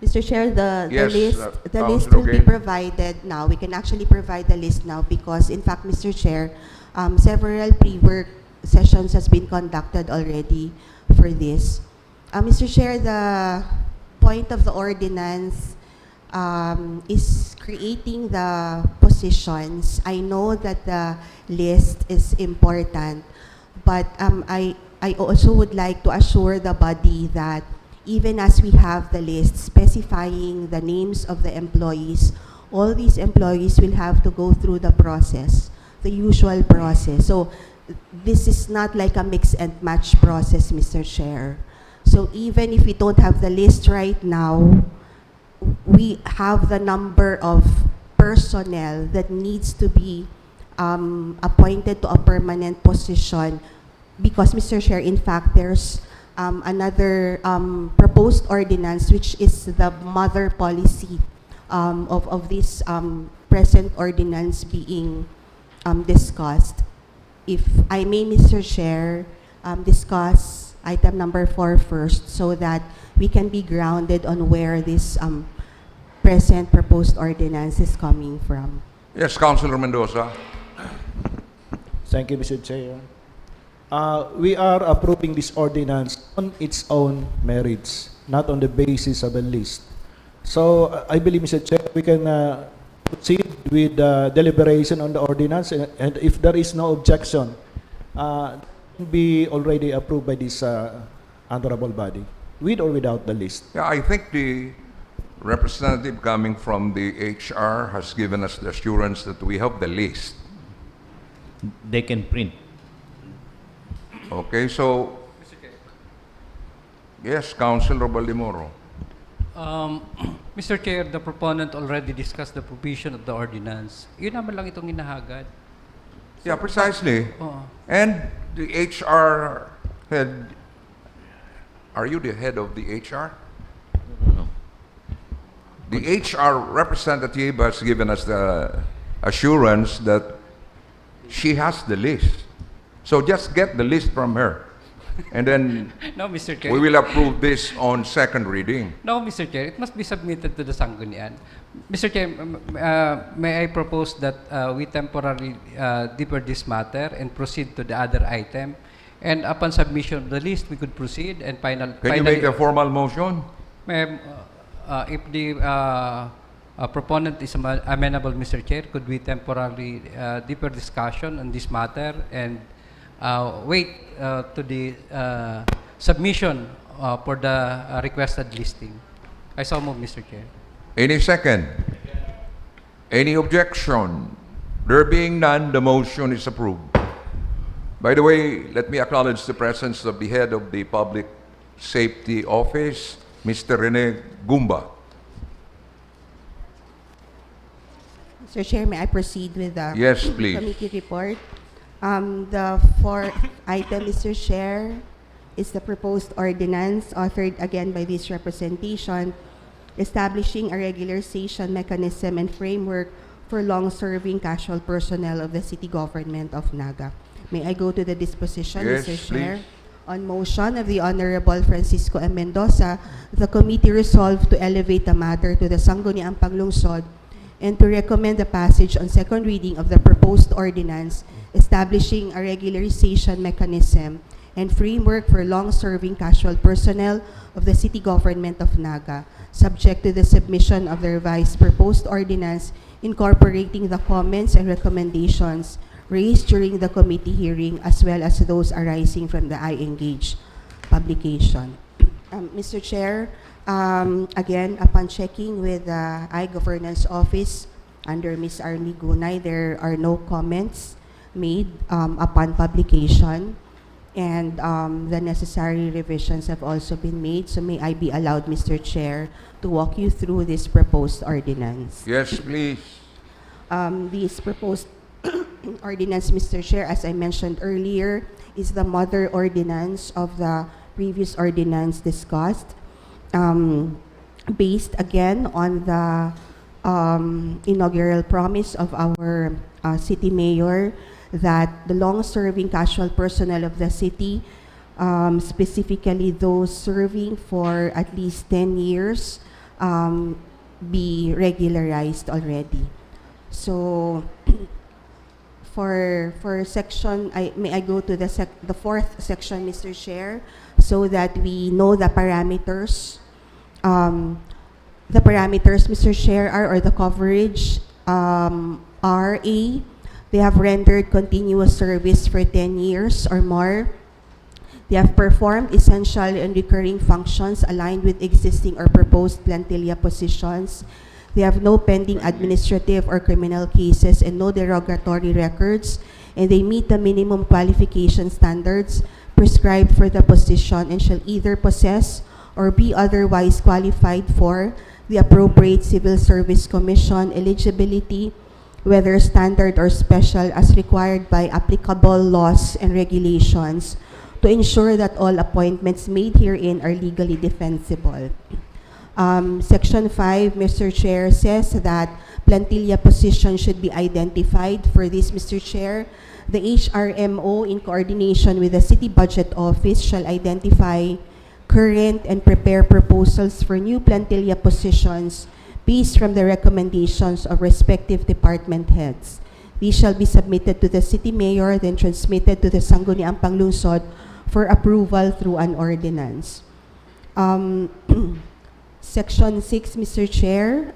Speaker 7: Mr. Chair, the
Speaker 2: Yes,
Speaker 7: list
Speaker 2: Councilor
Speaker 7: will be
Speaker 2: Gay.
Speaker 7: provided now. We can actually provide the list now because, in fact, Mr. Chair, several pre-work sessions has been conducted already for this. Mr. Chair, the point of the ordinance is creating the positions. I know that the list is important, but I also would like to assure the body that even as we have the list specifying the names of the employees, all these employees will have to go through the process, the usual process. So this is not like a mix and match process, Mr. Chair. So even if we don't have the list right now, we have the number of personnel that needs to be appointed to a permanent position because, Mr. Chair, in fact, there's another proposed ordinance which is the mother policy of this present ordinance being discussed. If I may, Mr. Chair, discuss item number 4 first so that we can be grounded on where this present proposed ordinance is coming from.
Speaker 2: Yes, Councilor Mendoza.
Speaker 5: Thank you, Mr. Chair. We are approving this ordinance on its own merits, not on the basis of a list. So I believe, Mr. Chair, we can proceed with deliberation on the ordinance, and if there is no objection, be already approved by this honorable body, with or without the list.
Speaker 2: Yeah, I think the representative coming from the HR has given us the assurance that we have the list.
Speaker 4: They can print.
Speaker 2: Okay, so... Yes, Councilor Baldemoro.
Speaker 3: Mr. Chair, the proponent already discussed the provision of the ordinance. Yun naman lang itong hinahagad.
Speaker 2: Yeah, precisely.
Speaker 3: Oo.
Speaker 2: And the HR head... Are you the head of the HR?
Speaker 4: No.
Speaker 2: The HR representative has given us the assurance that she has the list. So just get the list from her. And then
Speaker 3: No, Mr. Chair.
Speaker 2: we will approve this on second reading.
Speaker 3: No, Mr. Chair, it must be submitted to the Sangguniang. Mr. Chair, may I propose that we temporarily defer this matter and proceed to the other item? And upon submission of the list, we could proceed and
Speaker 2: Can you make a formal motion?
Speaker 3: Ma'am, if the proponent is amenable, Mr. Chair, could we temporarily defer discussion on this matter and wait to the submission for the requested listing? I so move, Mr. Chair.
Speaker 2: Any second? Any objection? There being none, the motion is approved. By the way, let me acknowledge the presence of the head of the Public Safety Office, Mr. Rene Gumba.
Speaker 7: Mr. Chair, may I proceed with the
Speaker 2: Yes, please.
Speaker 7: committee report? The fourth item, Mr. Chair, is the proposed ordinance authored again by this representation establishing a regularization mechanism and framework for long-serving casual personnel of the city government of Naga. May I go to the disposition,
Speaker 2: Yes,
Speaker 7: Mr. Chair?
Speaker 2: please.
Speaker 7: On motion of the Honorable Francisco M. Mendoza, the committee resolved to elevate the matter to the Sangguniang Panlungsod and to recommend the passage on second reading of the proposed ordinance establishing a regularization mechanism and framework for long-serving casual personnel of the city government of Naga, subject to the submission of the revised proposed ordinance incorporating the comments and recommendations raised during the committee hearing as well as those arising from the iEngage publication. Mr. Chair, again, upon checking with the iGovernance Office under Ms. Army Gunay, there are no comments made upon publication, and the necessary revisions have also been made. So may I be allowed, Mr. Chair, to walk you through this proposed ordinance.
Speaker 2: Yes, please.
Speaker 7: These proposed ordinance, Mr. Chair, as I mentioned earlier, is the mother ordinance of the previous ordinance discussed, based again on the inaugural promise of our city mayor that the long-serving casual personnel of the city, specifically those serving for at least 10 years, be regularized already. So for section, may I go to the fourth section, Mr. Chair, so that we know the parameters. The parameters, Mr. Chair, are, or the coverage, are A, they have rendered continuous service for 10 years or more. They have performed essential and recurring functions aligned with existing or proposed plantilla positions. They have no pending administrative or criminal cases and no derogatory records, and they meet the minimum qualification standards prescribed for the position and shall either possess or be otherwise qualified for the appropriate civil service commission eligibility, whether standard or special, as required by applicable laws and regulations, to ensure that all appointments made herein are legally defensible. Section 5, Mr. Chair, says that plantilla position should be identified. For this, Mr. Chair, the HRMO, in coordination with the City Budget Office, shall identify current and prepare proposals for new plantilla positions based from the recommendations of respective department heads. These shall be submitted to the City Mayor, then transmitted to the Sangguniang Panlungsod for approval through an ordinance. Section 6, Mr. Chair,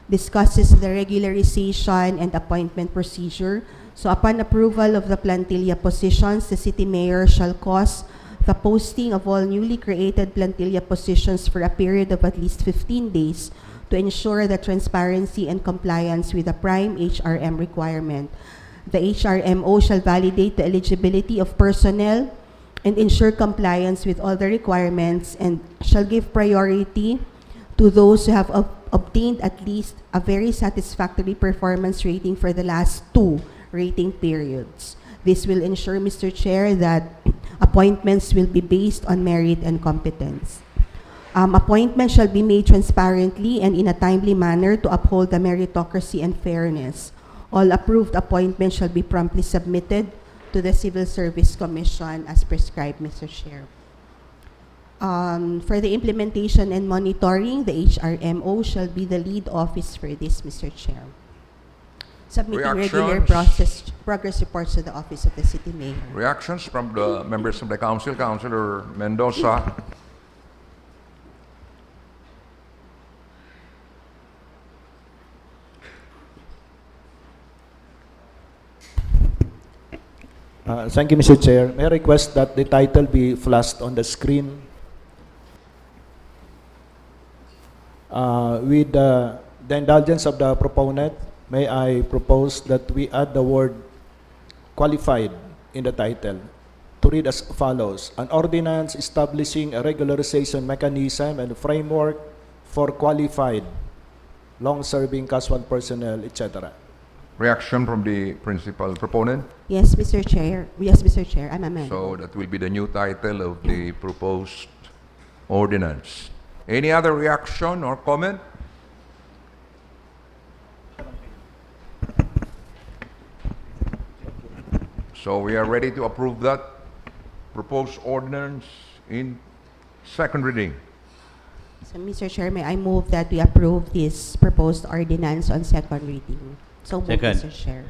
Speaker 7: discusses the regularization and appointment procedure. So upon approval of the plantilla positions, the City Mayor shall cause the posting of all newly created plantilla positions for a period of at least 15 days to ensure the transparency and compliance with the prime HRM requirement. The HRMO shall validate the eligibility of personnel and ensure compliance with all the requirements, and shall give priority to those who have obtained at least a very satisfactory performance rating for the last 2 rating periods. This will ensure, Mr. Chair, that appointments will be based on merit and competence. Appointments shall be made transparently and in a timely manner to uphold the meritocracy and fairness. All approved appointments shall be promptly submitted to the Civil Service Commission as prescribed, Mr. Chair. For the implementation and monitoring, the HRMO shall be the lead office for this, Mr. Chair. Submitting regular progress reports to the Office of the City Mayor.
Speaker 2: Reactions from the members of the council. Councilor Mendoza.
Speaker 5: Thank you, Mr. Chair. May I request that the title be flashed on the screen? With the indulgence of the proponent, may I propose that we add the word qualified in the title to read as follows: an ordinance establishing a regularization mechanism and framework for qualified long-serving casual personnel, etc.
Speaker 2: Reaction from the principal proponent.
Speaker 7: Yes, Mr. Chair. Yes, Mr. Chair. I'm amending.
Speaker 2: So that will be the new title of the proposed ordinance. Any other reaction or comment? So we are ready to approve that proposed ordinance in second reading.
Speaker 7: So, Mr. Chair, may I move that we approve this proposed ordinance on second reading? So moved, Mr. Chair.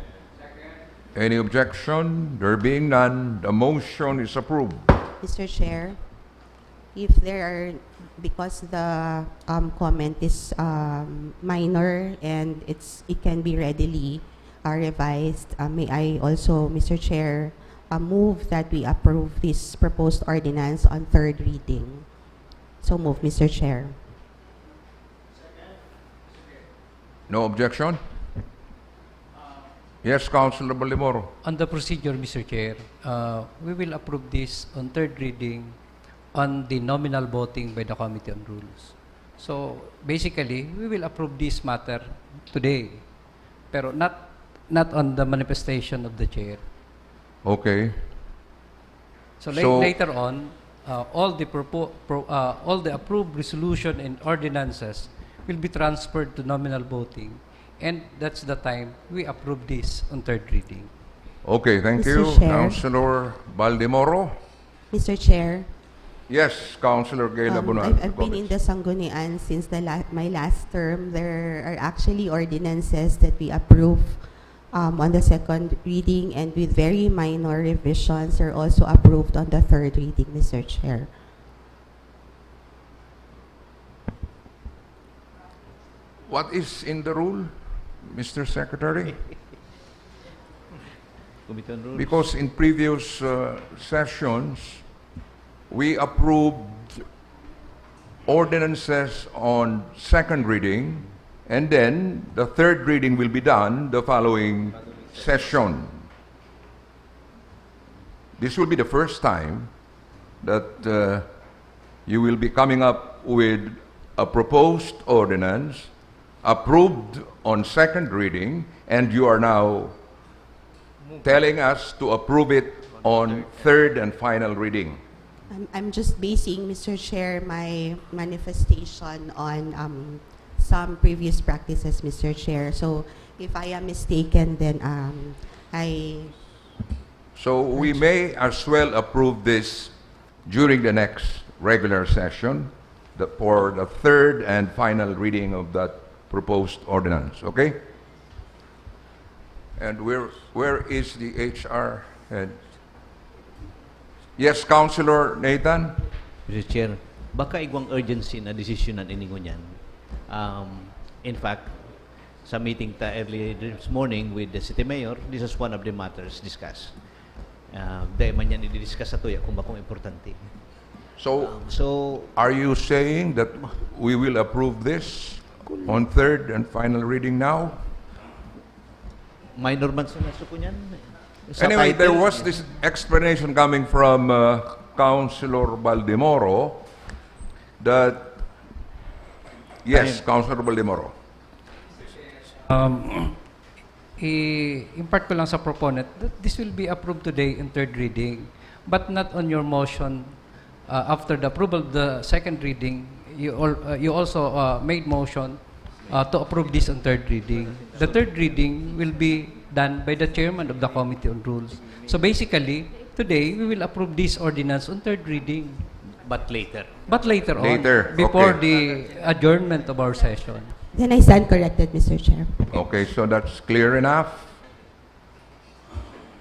Speaker 2: Any objection? There being none, the motion is approved.
Speaker 7: Mr. Chair, if there are, because the comment is minor and it can be readily revised, may I also, Mr. Chair, move that we approve this proposed ordinance on third reading. So move, Mr. Chair.
Speaker 2: No objection? Yes, Councilor Balimoro.
Speaker 3: On the procedure, Mr. Chair, we will approve this on third reading on the nominal voting by the Committee on Rules. So basically, we will approve this matter today, pero not not on the manifestation of the chair.
Speaker 2: Okay.
Speaker 3: So,
Speaker 2: So-
Speaker 3: later on, all the approved resolution and ordinances will be transferred to nominal voting, and that's the time we approve this on third reading.
Speaker 2: Okay, thank
Speaker 7: Mr.
Speaker 2: you.
Speaker 7: Chair.
Speaker 2: Councilor Baldemoro.
Speaker 7: Mr. Chair,
Speaker 2: Yes, Councilor Gail Abunal.
Speaker 7: I've been in the Sangguniang since my last term. There are actually ordinances that we approve on the second reading, and with very minor revisions are also approved on the third reading, Mr. Chair.
Speaker 2: What is in the rule, Mr. Secretary?
Speaker 4: Committee on Rules.
Speaker 2: Because in previous sessions, we approved ordinances on second reading, and then the third reading will be done the following session. This will be the first time that you will be coming up with a proposed ordinance approved on second reading, and you are now telling us to approve it on third and final reading.
Speaker 7: I'm just basing, Mr. Chair, my manifestation on some previous practices, Mr. Chair. So if I am mistaken, then
Speaker 2: So we may as well approve this during the next regular session for the third and final reading of that proposed ordinance, okay? And where is the HR head? Yes, Councilor Nathan?
Speaker 4: Mr. Chair, baka igwang urgency na desisyonan iningon yan. In fact, sa meeting ta early this morning with the city mayor, this is one of the matters discussed. Dahil man yan i-discuss sa tuya kung bakong importante.
Speaker 2: So, are you saying that we will approve this on third and final reading now?
Speaker 4: Minor man sa naso ko niyan.
Speaker 2: Anyway, there was this explanation coming from Councilor Baldemoro that, yes, Councilor Baldemoro.
Speaker 3: I-impart ko lang sa proponent that this will be approved today in third reading, but not on your motion after the approval of the second reading. You also made motion to approve this on third reading. The third reading will be done by the chairman of the Committee on Rules. So basically, today we will approve this ordinance on third reading.
Speaker 4: But later.
Speaker 3: But later on,
Speaker 2: Later,
Speaker 3: before
Speaker 2: okay.
Speaker 3: the adjournment of our session.
Speaker 7: then I stand corrected, Mr. Chair.
Speaker 2: Okay, so that's clear enough.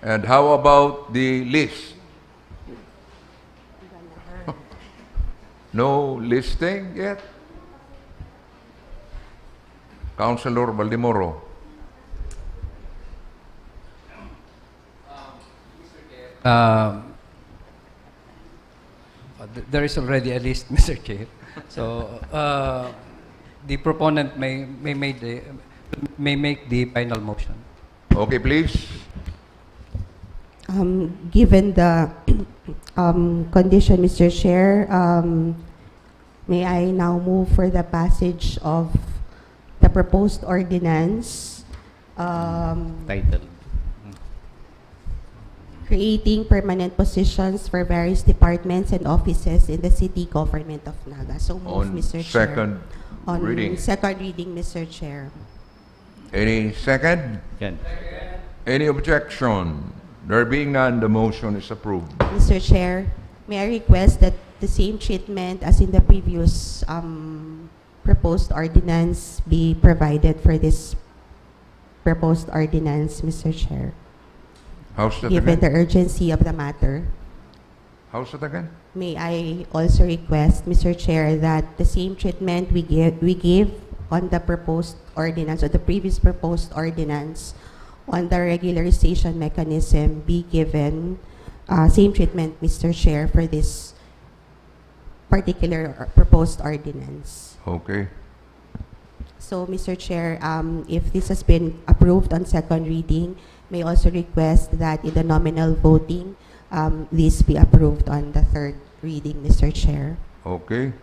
Speaker 2: And how about the list? No listing yet? Councilor Baldemoro.
Speaker 3: There is already a list, Mr. Chair. So the proponent may make the final motion.
Speaker 2: Okay, please.
Speaker 7: Given the condition, Mr. Chair, may I now move for the passage of the proposed ordinance
Speaker 4: Title.
Speaker 7: creating permanent positions for various departments and offices in the city government of Naga. So move,
Speaker 2: On
Speaker 7: Mr. Chair.
Speaker 2: second
Speaker 7: On
Speaker 2: reading.
Speaker 7: second reading, Mr. Chair.
Speaker 2: Any second?
Speaker 4: Yan.
Speaker 2: Any objection? There being none, the motion is approved.
Speaker 7: Mr. Chair, may I request that the same treatment as in the previous proposed ordinance be provided for this proposed ordinance, Mr. Chair,
Speaker 2: How's that
Speaker 7: given the
Speaker 2: again?
Speaker 7: urgency of the matter.
Speaker 2: How's that again?
Speaker 7: May I also request, Mr. Chair, that the same treatment we give on the proposed ordinance or the previous proposed ordinance on the regularization mechanism be given same treatment, Mr. Chair, for this particular proposed ordinance.
Speaker 2: Okay.
Speaker 7: So, Mr. Chair, if this has been approved on second reading, may also request that in the nominal voting, this be approved on the third reading, Mr. Chair.
Speaker 2: Okay.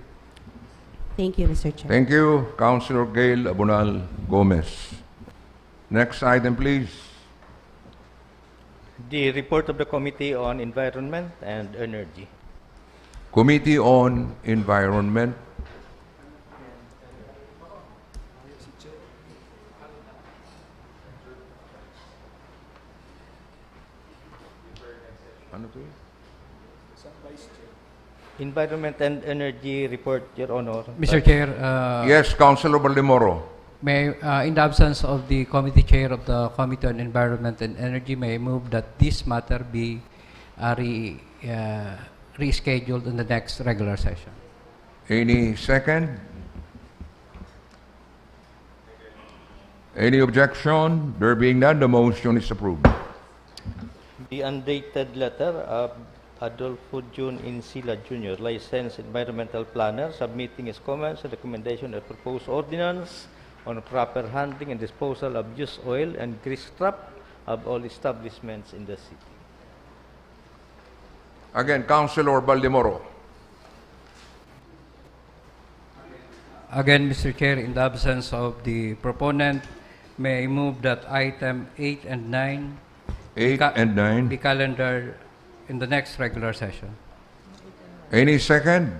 Speaker 7: Thank you, Mr. Chair.
Speaker 2: Thank you, Councilor Gail Abunal Gomez. Next item, please.
Speaker 1: The report of the Committee on Environment and Energy.
Speaker 2: Committee on Environment. Ano to?
Speaker 1: Environment and Energy report, Your Honor.
Speaker 3: Mr. Chair,
Speaker 2: Yes, Councilor Baldemoro.
Speaker 3: may, in the absence of the committee chair of the Committee on Environment and Energy, may I move that this matter be rescheduled in the next regular session.
Speaker 2: Any second? Any objection? There being none, the motion is approved.
Speaker 1: The undated letter of Adolfo June Insila Jr., licensed environmental planner, submitting his comments and recommendation of proposed ordinance on proper handling and disposal of used oil and grease trap of all establishments in the city.
Speaker 2: Again, Councilor Baldemoro.
Speaker 3: Again, Mr. Chair, in the absence of the proponent, may I move that item 8 and 9
Speaker 2: 8 and 9.
Speaker 3: be calendared in the next regular session.
Speaker 2: Any second?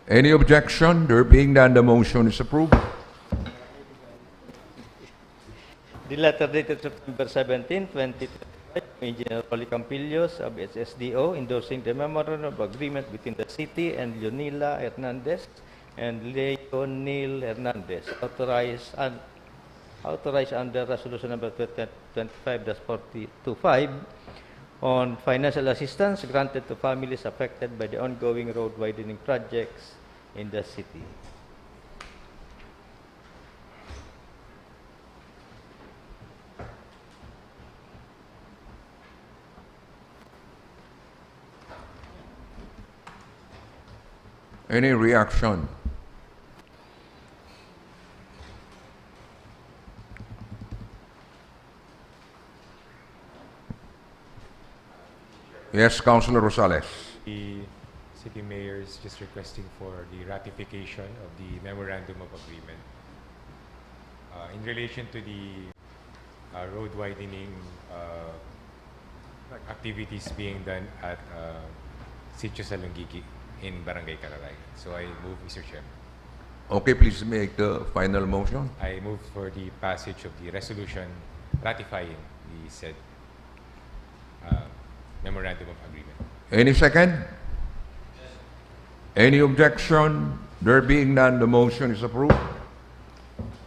Speaker 2: Any objection? There being none, the motion is approved.
Speaker 1: The letter dated September 17, 2025, Engineer Rolly Campillos of SSDO endorsing the memorandum of agreement between the city and Leonila Hernandez and Leonil Hernandez, authorized under Resolution Number 25-425 on financial assistance granted to families affected by the ongoing road widening projects in the city.
Speaker 2: Any reaction? Yes, Councilor Rosales.
Speaker 10: The city mayor is just requesting for the ratification of the memorandum of agreement in relation to the road widening activities being done at Sitio Salungiki in Barangay Cararay. So I move, Mr. Chair.
Speaker 2: Okay, please make the final motion.
Speaker 10: I move for the passage of the resolution ratifying the said memorandum of agreement.
Speaker 2: Any second? Any objection? There being none, the motion is approved.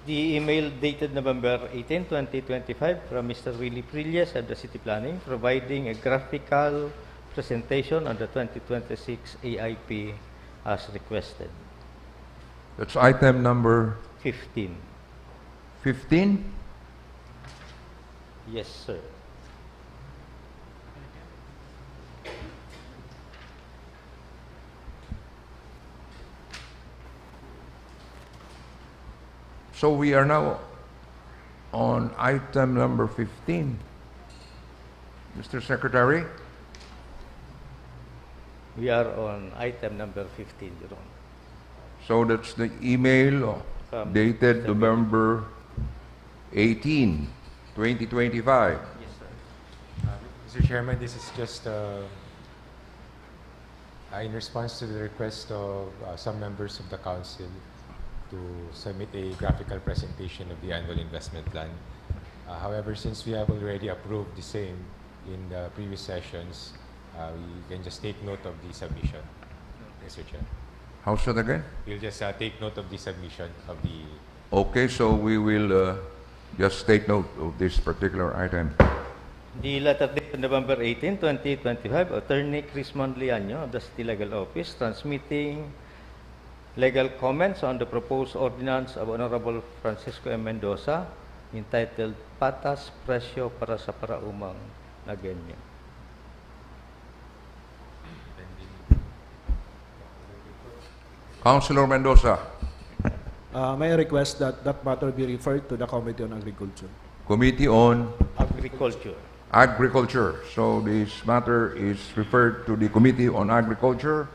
Speaker 1: The email dated November 18, 2025 from Mr. Willie Prilles of the City Planning providing a graphical presentation on the 2026 AIP as requested.
Speaker 2: That's item number
Speaker 1: 15.
Speaker 2: 15.
Speaker 1: Yes, sir.
Speaker 2: So we are now on item number 15. Mr. Secretary?
Speaker 1: We are on item number 15, Your Honor.
Speaker 2: So that's the email dated November 18, 2025.
Speaker 1: Yes, sir.
Speaker 10: Mr. Chairman, this is just in response to the request of some members of the council to submit a graphical presentation of the annual investment plan. However, since we have already approved the same in the previous sessions, we can just take note of the submission, Mr. Chair.
Speaker 2: How's that again?
Speaker 10: We'll just take note of the submission of the...
Speaker 2: Okay, so we will just take note of this particular item.
Speaker 1: The letter dated November 18, 2025, Attorney Chris Monliano of the City Legal Office transmitting legal comments on the proposed ordinance of Honorable Francisco M. Mendoza entitled Patas Presyo para sa Paraumang na Ganyan.
Speaker 2: Councilor Mendoza.
Speaker 5: May I request that that matter be referred to the Committee on Agriculture?
Speaker 2: Committee on
Speaker 1: Agriculture.
Speaker 2: Agriculture. So this matter is referred to the Committee on Agriculture.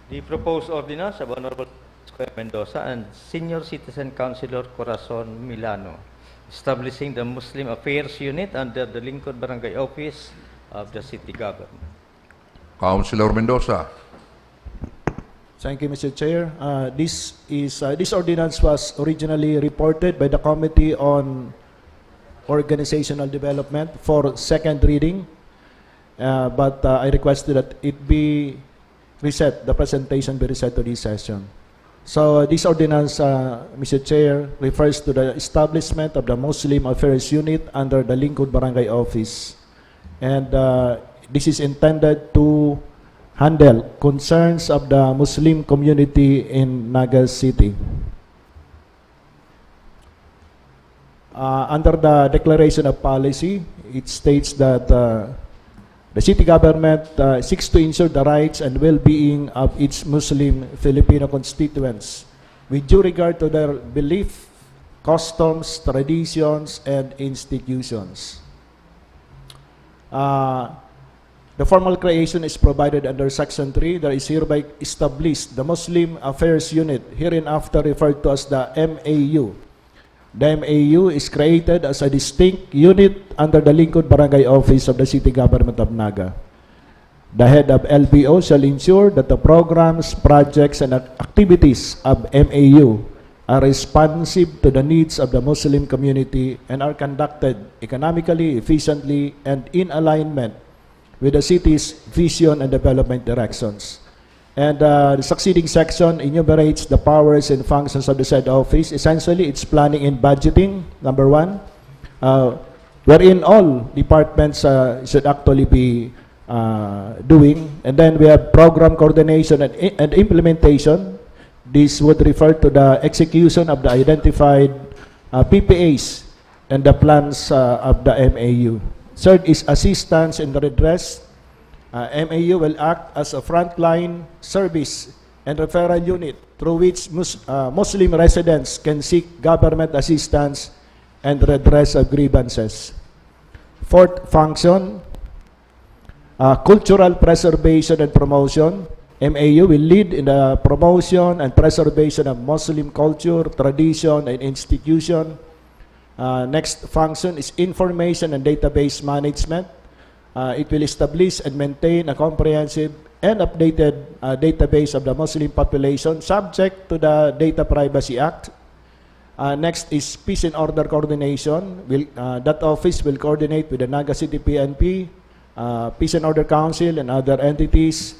Speaker 1: The proposed ordinance of Honorable Francisco M. Mendoza and Senior Citizen Councilor Corazon Milano establishing the Muslim Affairs Unit under the Lingkod Barangay Office of the City Government.
Speaker 2: Councilor Mendoza.
Speaker 5: Thank you, Mr. Chair. This ordinance was originally reported by the Committee on Organizational Development for second reading, but I requested that it be reset, the presentation be reset to this session. So this ordinance, Mr. Chair, refers to the establishment of the Muslim Affairs Unit under the Lingkod Barangay Office. And this is intended to handle concerns of the Muslim community in Naga City. Under the Declaration of Policy, it states that the city government seeks to ensure the rights and well-being of its Muslim Filipino constituents with due regard to their belief, customs, traditions, and institutions. The formal creation is provided under Section 3. There is hereby established the Muslim Affairs Unit, hereinafter referred to as the MAU. The MAU is created as a distinct unit under the Lingkod Barangay Office of the City Government of Naga. The head of LBO shall ensure that the programs, projects, and activities of MAU are responsive to the needs of the Muslim community and are conducted economically, efficiently, and in alignment with the city's vision and development directions. And the succeeding section enumerates the powers and functions of the said office. Essentially, it's planning and budgeting, number one, wherein all departments should actually be doing. And then we have program coordination and implementation. This would refer to the execution of the identified PPAs and the plans of the MAU. Third is assistance in the redress. MAU will act as a frontline service and referral unit through which Muslim residents can seek government assistance and redress of grievances. Fourth function, cultural preservation and promotion. MAU will lead in the promotion and preservation of Muslim culture, tradition, and institution. Next function is information and database management. It will establish and maintain a comprehensive and updated database of the Muslim population subject to the Data Privacy Act. Next is peace and order coordination. That office will coordinate with the Naga City PNP, Peace and Order Council, and other entities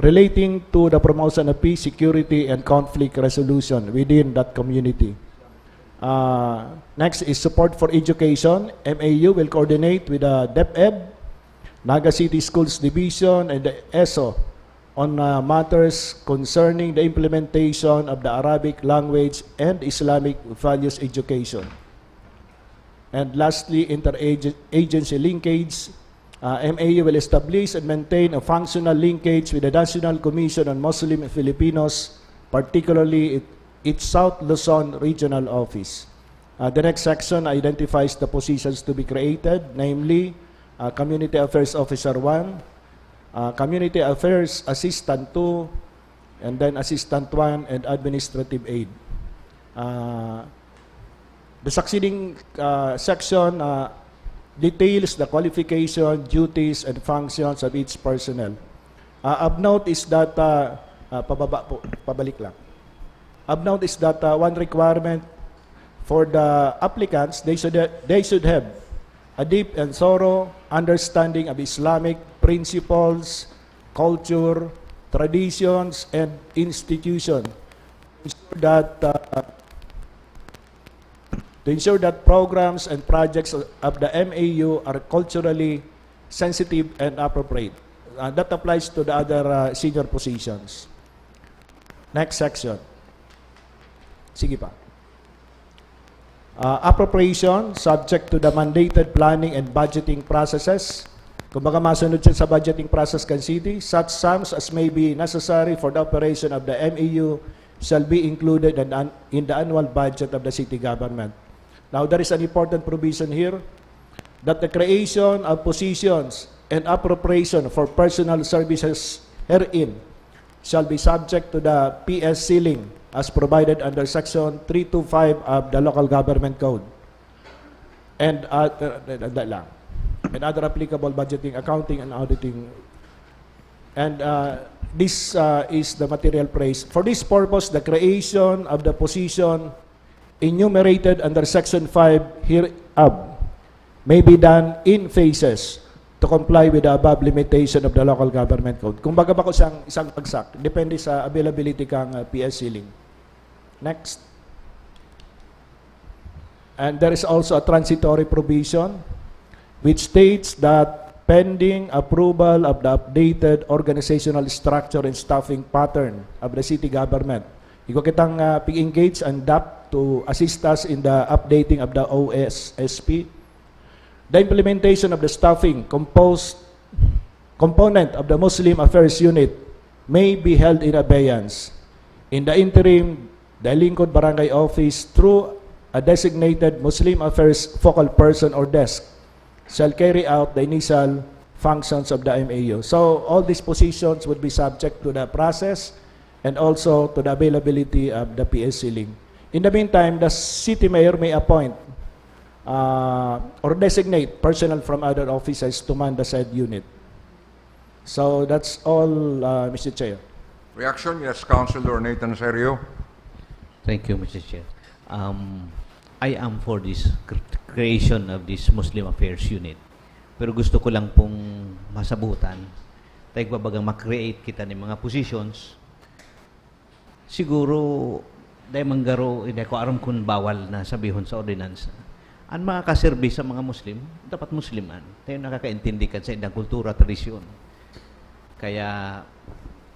Speaker 5: relating to the promotion of peace, security, and conflict resolution within that community. Next is support for education. MAU will coordinate with the DepEd, Naga City Schools Division, and the ESO on matters concerning the implementation of the Arabic language and Islamic values education. And lastly, interagency linkage. MAU will establish and maintain a functional linkage with the National Commission on Muslim Filipinos, particularly its South Luzon Regional Office. The next section identifies the positions to be created, namely Community Affairs Officer 1, Community Affairs Assistant 2, and then Assistant 1 and Administrative Aid. The succeeding section details the qualification, duties, and functions of each personnel. Of note is that, pabalik lang. Of note is that one requirement for the applicants, they should have a deep and thorough understanding of Islamic principles, culture, traditions, and institution. To ensure that programs and projects of the MAU are culturally sensitive and appropriate. That applies to the other senior positions. Next section. Sige pa. Appropriation, subject to the mandated planning and budgeting processes. Kung baka masunod siya sa budgeting process kan city, such sums as may be necessary for the operation of the MAU shall be included in the annual budget of the city government. Now, there is an important provision here that the creation of positions and appropriation for personal services herein shall be subject to the PS ceiling as provided under Section 325 of the Local Government Code and other applicable budgeting, accounting, and auditing. And this is the material praise. For this purpose, the creation of the position enumerated under Section 5 hereof may be done in phases to comply with the above limitation of the Local Government Code. Kung baga ba ko isang pagsak, depende sa availability kang PS ceiling. Next. And there is also a transitory provision which states that pending approval of the updated organizational structure and staffing pattern of the city government, iko kitang pig-engage and DAP to assist us in the updating of the OSSP. The implementation of the staffing component of the Muslim Affairs Unit may be held in abeyance. In the interim, the Lingkod Barangay Office, through a designated Muslim Affairs focal person or desk, shall carry out the initial functions of the MAU. So all these positions would be subject to the process and also to the availability of the PS ceiling. In the meantime, the city mayor may appoint or designate personnel from other offices to man the said unit. So that's all, Mr. Chair.
Speaker 2: Reaction? Yes, Councilor Nathan Serio.
Speaker 4: Thank you, Mr. Chair. I am for this creation of this Muslim Affairs Unit. Pero gusto ko lang pong masabutan, tayo babagang makreate kita ng mga positions, siguro, dahil manggaro, hindi ko aram kung bawal na sabihon sa ordinansa. Ang mga kaserbi sa mga Muslim, dapat Musliman. Tayo nakakaintindi ka sa indang kultura, tradisyon. Kaya,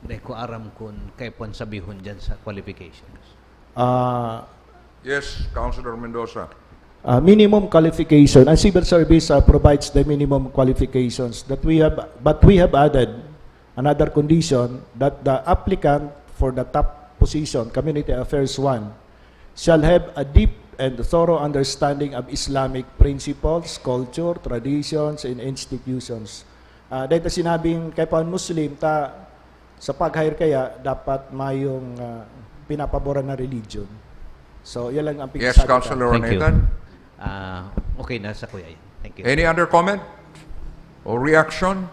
Speaker 4: hindi ko aram kung kayo po sabihon dyan sa qualifications.
Speaker 2: Yes, Councilor Mendoza.
Speaker 5: Minimum qualification, and civil service provides the minimum qualifications that we have, but we have added another condition that the applicant for the top position, Community Affairs 1, shall have a deep and thorough understanding of Islamic principles, culture, traditions, and institutions. Dahil sinabing kay Paun Muslim, sa pag-hire kaya, dapat mayong pinapaboran na religion. So, yan lang ang
Speaker 2: Yes, Councilor Nathan.
Speaker 4: Okay na sa kuya. Thank you.
Speaker 2: Any other comment or reaction?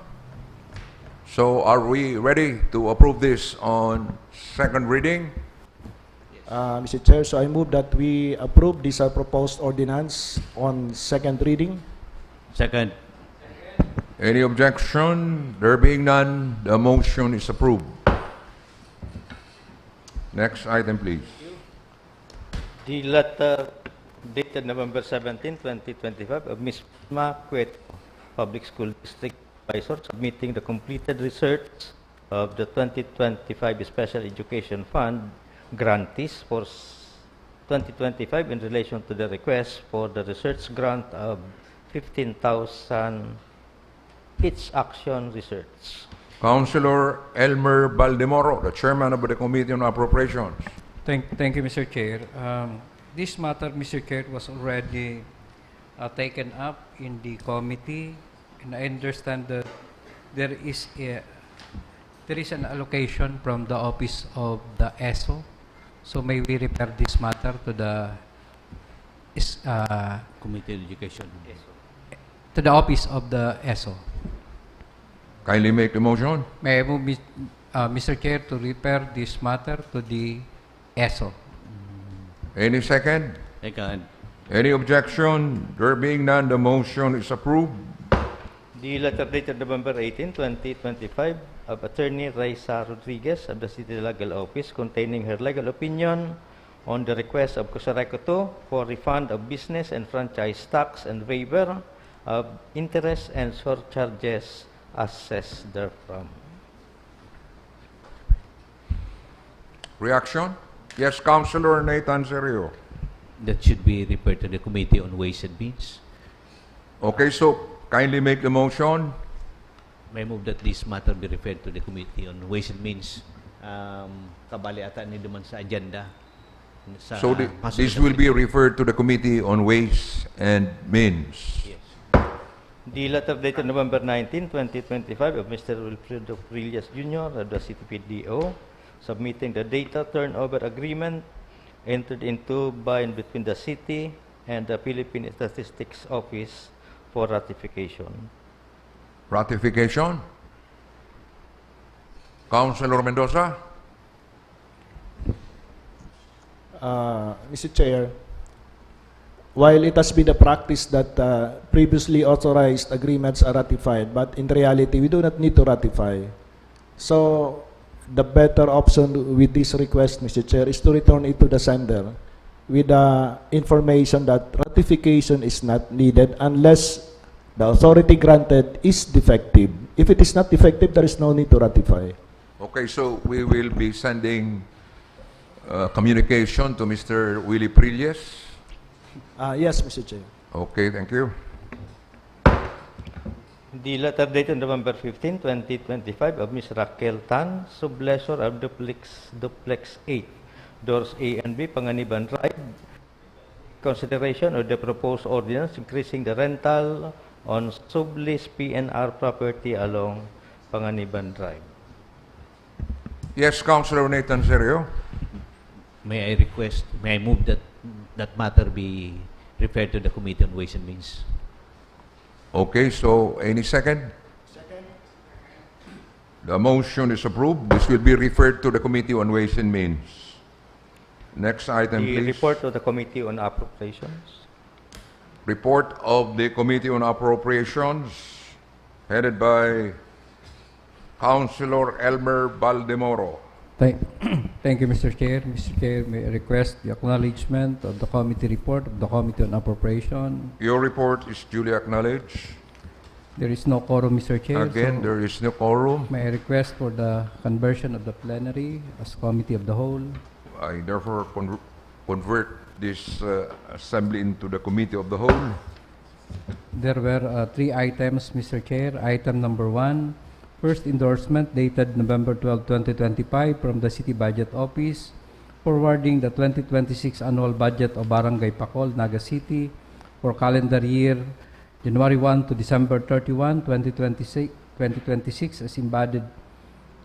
Speaker 2: So, are we ready to approve this on second reading?
Speaker 5: Mr. Chair, so I move that we approve this proposed ordinance on second reading.
Speaker 4: Second.
Speaker 2: Any objection? There being none, the motion is approved. Next item, please.
Speaker 1: The letter dated November 17, 2025 of Ms. Ma Cueto, Public School District Advisor, submitting the completed research of the 2025 Special Education Fund grantees for 2025 in relation to the request for the research grant of 15,000 each action research.
Speaker 2: Councilor Elmer Baldemoro, the chairman of the Committee on Appropriations.
Speaker 3: Thank you, Mr. Chair. This matter, Mr. Chair, was already taken up in the committee, and I understand that there is an allocation from the office of the ESO. So may we refer this matter to the
Speaker 4: Committee on Education.
Speaker 3: to the office of the ESO.
Speaker 2: Kindly make the motion.
Speaker 3: May I move, Mr. Chair, to refer this matter to the ESO.
Speaker 2: Any second?
Speaker 4: Second.
Speaker 2: Any objection? There being none, the motion is approved.
Speaker 1: The letter dated November 18, 2025 of Attorney Raisa Rodriguez of the City Legal Office containing her legal opinion on the request of Cosareco 2 for refund of business and franchise tax and waiver of interest and surcharges assessed therefrom.
Speaker 2: Reaction? Yes, Councilor Nathan Serio.
Speaker 4: That should be referred to the Committee on Ways and Means.
Speaker 2: Okay, so kindly make the motion.
Speaker 4: May move that this matter be referred to the Committee on Ways and Means. Kabali ata ni duman sa agenda.
Speaker 2: So this will be referred to the Committee on Ways and Means.
Speaker 4: Yes.
Speaker 1: The letter dated November 19, 2025 of Mr. Wilfredo Frillas Jr. of the City PDO submitting the data turnover agreement entered into by and between the city and the Philippine Statistics Office for ratification.
Speaker 2: Ratification. Councilor Mendoza.
Speaker 5: Mr. Chair, while it has been a practice that previously authorized agreements are ratified, but in reality, we do not need to ratify. So, the better option with this request, Mr. Chair, is to return it to the sender with the information that ratification is not needed unless the authority granted is defective. If it is not defective, there is no need to ratify.
Speaker 2: Okay, so we will be sending communication to Mr. Willie Prilles.
Speaker 5: Yes, Mr. Chair.
Speaker 2: Okay, thank you.
Speaker 1: The letter dated November 15, 2025 of Ms. Raquel Tan, sublessor of Duplex 8, doors A and B, Panganiban Drive. Consideration of the proposed ordinance increasing the rental on sublease PNR property along Panganiban Drive.
Speaker 2: Yes, Councilor Nathan Serio.
Speaker 4: May I move that that matter be referred to the Committee on Ways and Means?
Speaker 2: Okay, so any second? Second. The motion is approved. This will be referred to the Committee on Ways and Means. Next item,
Speaker 1: The
Speaker 2: please.
Speaker 1: report of the Committee on Appropriations.
Speaker 2: Report of the Committee on Appropriations, headed by Councilor Elmer Baldemoro.
Speaker 3: Thank you, Mr. Chair. Mr. Chair, may I request the acknowledgement of the committee report of the Committee on Appropriation.
Speaker 2: Your report is duly acknowledged.
Speaker 3: There is no quorum, Mr. Chair.
Speaker 2: Again,
Speaker 3: so
Speaker 2: there is no quorum.
Speaker 3: may I request for the conversion of the plenary as Committee of the Whole.
Speaker 2: I therefore convert this assembly into the Committee of the Whole.
Speaker 3: There were 3 items, Mr. Chair. Item number 1, first endorsement dated November 12, 2025 from the City Budget Office, forwarding the 2026 annual budget of Barangay Pacol, Naga City for calendar year January 1 to December 31, 2026 as embodied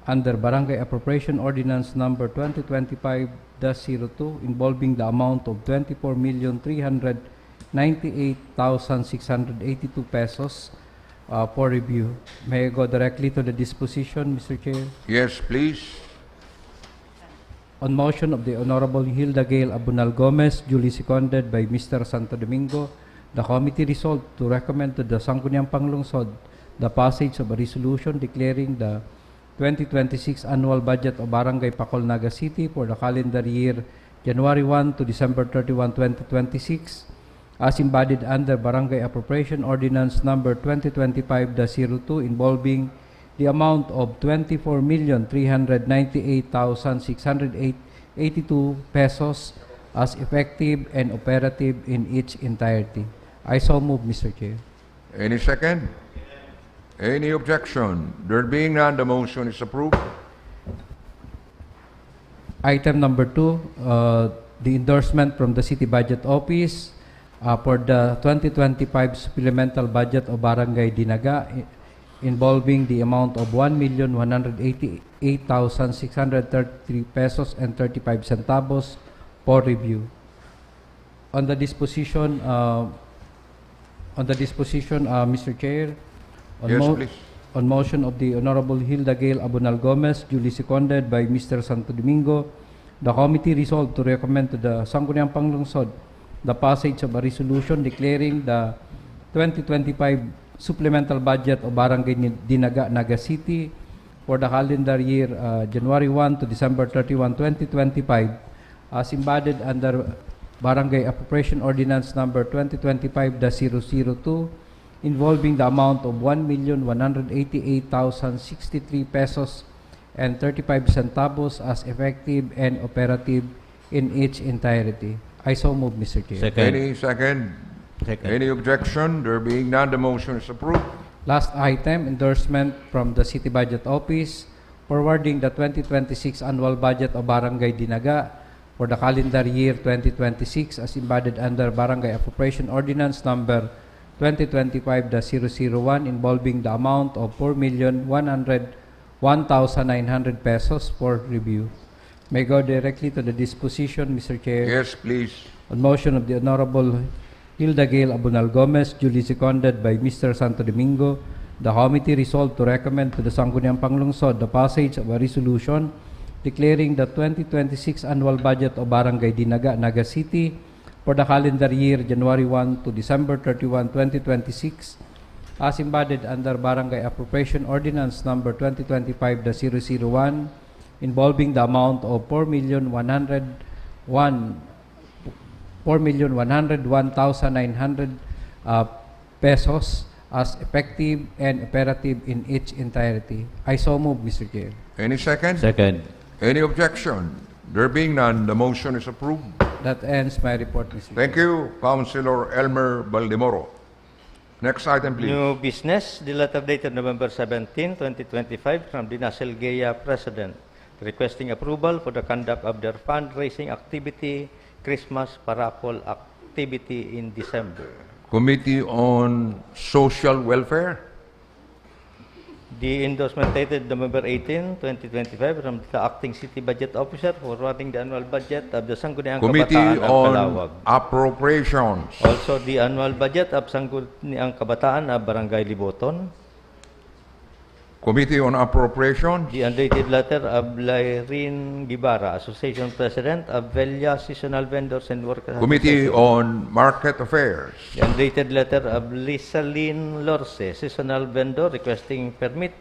Speaker 3: under Barangay Appropriation Ordinance number 2025-02 involving the amount of 24,398,682 pesos for review. May I go directly to the disposition, Mr. Chair?
Speaker 2: Yes, please.
Speaker 3: On motion of the Honorable Hilda Gail Abunal Gomez, duly seconded by Mr. Santo Domingo, the committee resolved to recommend to the Sangguniang Panlungsod the passage of a resolution declaring the 2026 annual budget of Barangay Pacol, Naga City for the calendar year January 1 to December 31, 2026 as embodied under Barangay Appropriation Ordinance number 2025-02 involving the amount of 24,398,682 pesos as effective and operative in its entirety. I so move, Mr. Chair.
Speaker 2: Any second? Any objection? There being none, the motion is approved.
Speaker 3: Item number 2, the endorsement from the City Budget Office for the 2025 supplemental budget of Barangay Dinaga involving the amount of 1,188,633 pesos and 35 centavos for review. On the disposition, Mr. Chair,
Speaker 2: Please.
Speaker 3: on motion of the Honorable Hilda Gail Abunal Gomez, duly seconded by Mr. Santo Domingo, the committee resolved to recommend to the Sangguniang Panlungsod the passage of a resolution declaring the 2025 supplemental budget of Barangay Dinaga, Naga City for the calendar year January 1 to December 31, 2025 as embodied under Barangay Appropriation Ordinance number 2025-002 involving the amount of 1,188,063 pesos and 35 centavos as effective and operative in its entirety. I so move, Mr. Chair.
Speaker 4: Second.
Speaker 2: Any second?
Speaker 4: Second.
Speaker 2: Any objection? There being none, the motion is approved.
Speaker 3: Last item, endorsement from the City Budget Office forwarding the 2026 annual budget of Barangay Dinaga for the calendar year 2026 as embodied under Barangay Appropriation Ordinance number 2025-001 involving the amount of 4,101,900 pesos for review. May go directly to the disposition, Mr. Chair.
Speaker 2: Yes, please.
Speaker 3: On motion of the Honorable Hilda Gail Abunal Gomez, duly seconded by Mr. Santo Domingo, the committee resolved to recommend to the Sangguniang Panlungsod the passage of a resolution declaring the 2026 annual budget of Barangay Dinaga, Naga City for the calendar year January 1 to December 31, 2026 as embodied under Barangay Appropriation Ordinance number 2025-001 involving the amount of 4,101,900 pesos as effective and operative in its entirety. I so move, Mr. Chair.
Speaker 2: Any second?
Speaker 4: Second.
Speaker 2: Any objection? There being none, the motion is approved.
Speaker 3: That ends my report, Mr. Chair.
Speaker 2: Thank you, Councilor Elmer Baldemoro. Next item, please.
Speaker 1: New business, the letter dated November 17, 2025 from the Naselgeya President requesting approval for the conduct of their fundraising activity, Christmas Parapol activity in December.
Speaker 2: Committee on Social Welfare.
Speaker 1: The endorsement dated November 18, 2025 from the Acting City Budget Officer forwarding the annual budget of the Sangguniang
Speaker 2: Committee
Speaker 1: Kabataan of
Speaker 2: on
Speaker 1: Calawag.
Speaker 2: Appropriations.
Speaker 1: Also the annual budget of Sangguniang Kabataan of Barangay Liboton.
Speaker 2: Committee on Appropriations.
Speaker 1: The undated letter of Lyrene Guevara, Association President of Velia Seasonal Vendors and Workers.
Speaker 2: Committee
Speaker 1: Association.
Speaker 2: on Market Affairs.
Speaker 1: The undated letter of Lisaline Lorce, seasonal vendor requesting permit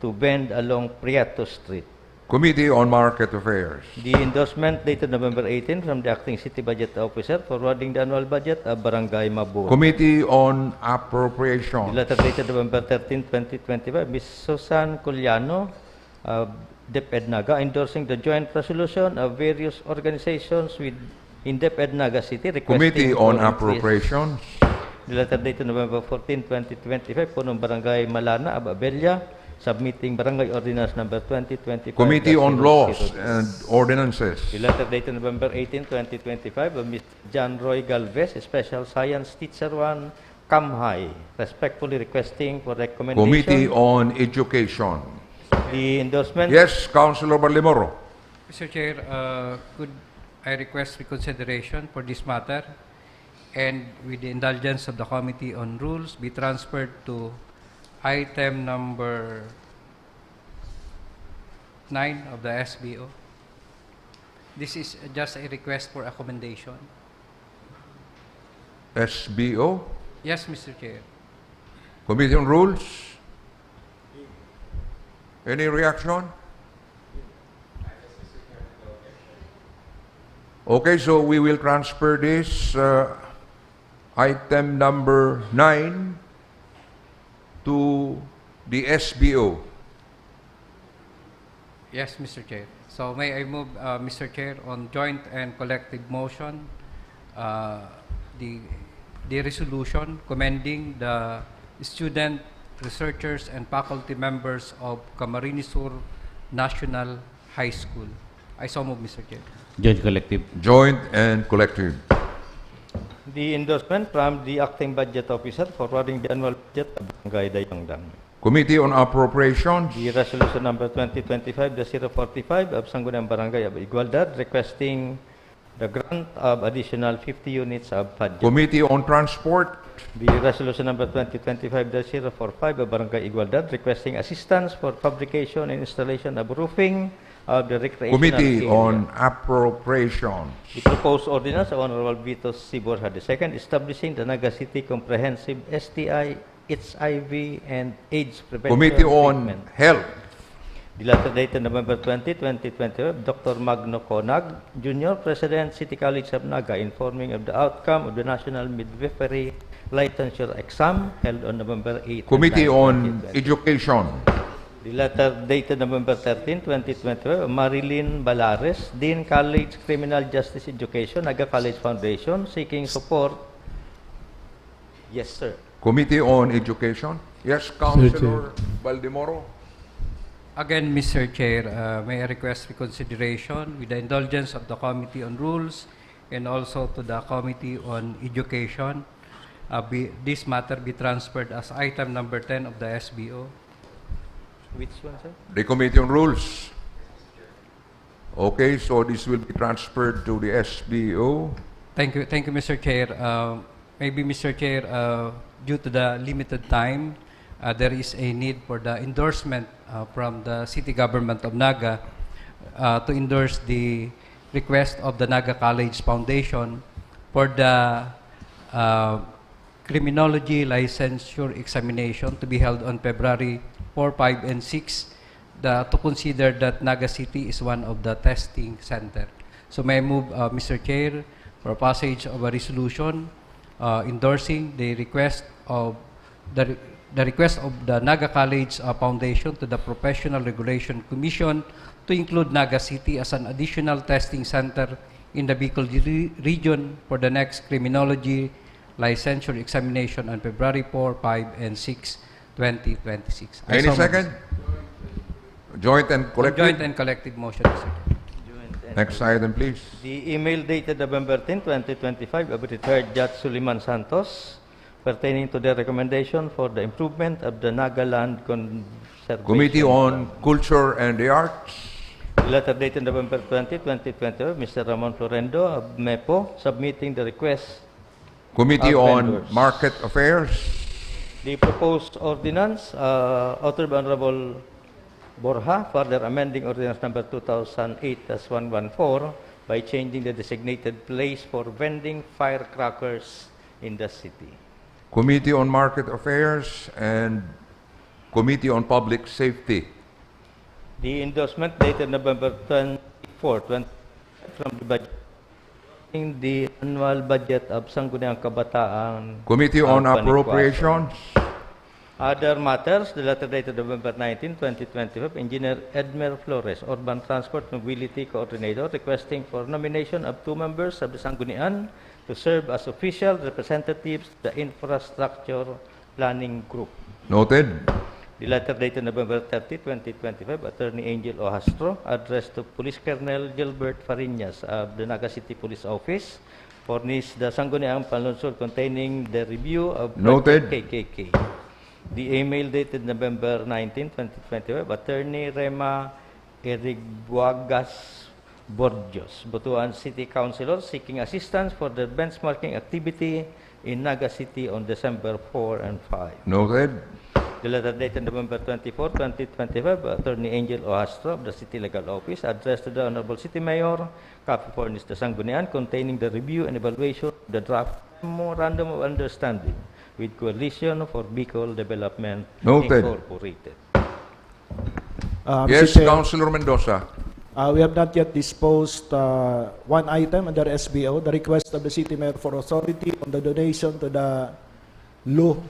Speaker 1: to vend along Prieto Street.
Speaker 2: Committee on Market Affairs.
Speaker 1: The endorsement dated November 18 from the Acting City Budget Officer forwarding the annual budget of Barangay Mabur.
Speaker 2: Committee on
Speaker 1: The
Speaker 2: Appropriations.
Speaker 1: letter dated November 13, 2025, Ms. Susan Culiano of DepEd-Naga endorsing the joint resolution of various organizations in DepEd-Naga City requesting
Speaker 2: Committee on
Speaker 1: for increase.
Speaker 2: Appropriations.
Speaker 1: The letter dated November 14, 2025, punong Barangay Malana of Abella, submitting Barangay Ordinance number 2025.
Speaker 2: Committee on Laws and Ordinances.
Speaker 1: The letter dated November 18, 2025, of Mr. John Roy Galvez, Special Science Teacher 1, Kamhay, respectfully requesting for recommendation.
Speaker 2: Committee on Education.
Speaker 1: The endorsement.
Speaker 2: Yes, Councilor Baldemoro.
Speaker 3: Mr. Chair, could I request reconsideration for this matter and with the indulgence of the Committee on Rules be transferred to item number 9 of the SBO. This is just a request for accommodation.
Speaker 2: SBO.
Speaker 3: Yes, Mr. Chair.
Speaker 2: Committee on Rules. Any reaction? Okay, so we will transfer this item number 9 to the SBO.
Speaker 3: Yes, Mr. Chair. So may I move, Mr. Chair, on joint and collective motion, the resolution commending the student, researchers, and faculty members of Camarines Sur National High School. I so move, Mr. Chair.
Speaker 4: Joint collective.
Speaker 2: Joint and collective.
Speaker 1: The endorsement from the Acting Budget Officer forwarding the annual budget of Barangay Dayangdan.
Speaker 2: Committee on Appropriations.
Speaker 1: The resolution number 2025-045 of Sangguniang Barangay of Igualdad requesting the grant of additional 50 units of budget.
Speaker 2: Committee on Transport.
Speaker 1: The resolution number 2025-045 of Barangay Igualdad requesting assistance for fabrication and installation of roofing of the recreational
Speaker 2: Committee
Speaker 1: area.
Speaker 2: on Appropriations.
Speaker 1: The proposed ordinance of Honorable Vito C. Borja II establishing the Naga City Comprehensive STI, HIV, and AIDS Prevention
Speaker 2: Committee on
Speaker 1: Treatment.
Speaker 2: Health.
Speaker 1: The letter dated November 20, 2025, Dr. Magno Conag, Junior President, City College of Naga, informing of the outcome of the National Midwifery Licensure Exam held on November 8.
Speaker 2: Committee
Speaker 1: 9,
Speaker 2: on
Speaker 1: 2020.
Speaker 2: Education.
Speaker 1: The letter dated November 13, 2025, Marilyn Balares, Dean College Criminal Justice Education, Naga College Foundation, seeking support. Yes, sir.
Speaker 2: Committee on Education. Yes, Councilor Baldemoro.
Speaker 3: Again, Mr. Chair, may I request reconsideration with the indulgence of the Committee on Rules and also to the Committee on Education. This matter be transferred as item number 10 of the SBO.
Speaker 1: Which one, sir?
Speaker 2: The Committee on Rules. Okay, so this will be transferred to the SBO.
Speaker 3: Thank you, Mr. Chair. Maybe, Mr. Chair, due to the limited time, there is a need for the endorsement from the city government of Naga to endorse the request of the Naga College Foundation for the criminology licensure examination to be held on February 4, 5, and 6, to consider that Naga City is one of the testing center. So may I move, Mr. Chair, for passage of a resolution endorsing the request of the request of the Naga College Foundation to the Professional Regulation Commission to include Naga City as an additional testing center in the Bicol region for the next criminology licensure examination on February 4, 5, and 6, 2026.
Speaker 2: Any second? Joint and collective?
Speaker 3: Joint and collective motion, Mr. Chair.
Speaker 2: Next item, please.
Speaker 1: The email dated November 10, 2025 of retired Judge Suliman Santos pertaining to the recommendation for the improvement of the Naga Land Conservation
Speaker 2: Committee on Culture and the Arts.
Speaker 1: Letter dated November 20, 2025, Mr. Ramon Florendo of MEPO submitting the request.
Speaker 2: Committee
Speaker 1: of
Speaker 2: on
Speaker 1: vendors.
Speaker 2: Market Affairs.
Speaker 1: The proposed ordinance, authored by Honorable Borja, further amending ordinance number 2008-114 by changing the designated place for vending firecrackers in the city.
Speaker 2: Committee on Market Affairs and Committee on Public Safety.
Speaker 1: The endorsement dated November 24, 20 from the budget in the annual budget of Sangguniang Kabataan.
Speaker 2: Committee on
Speaker 1: Panlungsod.
Speaker 2: Appropriations.
Speaker 1: Other matters, the letter dated November 19, 2025, Engineer Edmer Flores, Urban Transport Mobility Coordinator, requesting for nomination of 2 members of the Sangguniang to serve as official representatives of the Infrastructure Planning Group.
Speaker 2: Noted.
Speaker 1: The letter dated November 30, 2025, Attorney Angel Ohastro, addressed to Police Colonel Gilbert Fariñas of the Naga City Police Office, furnished the Sangguniang Panlungsod containing the review of
Speaker 2: Noted.
Speaker 1: KKK. The email dated November 19, 2025, Attorney Rema Eriguagas Borgios, Butuan City Councilor, seeking assistance for the benchmarking activity in Naga City on December 4 and 5.
Speaker 2: Noted.
Speaker 1: The letter dated November 24, 2025, Attorney Angel Ohastro of the City Legal Office, addressed to the Honorable City Mayor, copy furnished the Sangguniang, containing the review and evaluation of the draft Memorandum of Understanding with Coalition for Bicol Development
Speaker 2: Noted.
Speaker 1: Incorporated.
Speaker 2: Yes,
Speaker 5: Mr. Chair,
Speaker 2: Councilor Mendoza.
Speaker 5: we have not yet disposed one item under SBO, the request of the City Mayor for authority on the donation to the Lu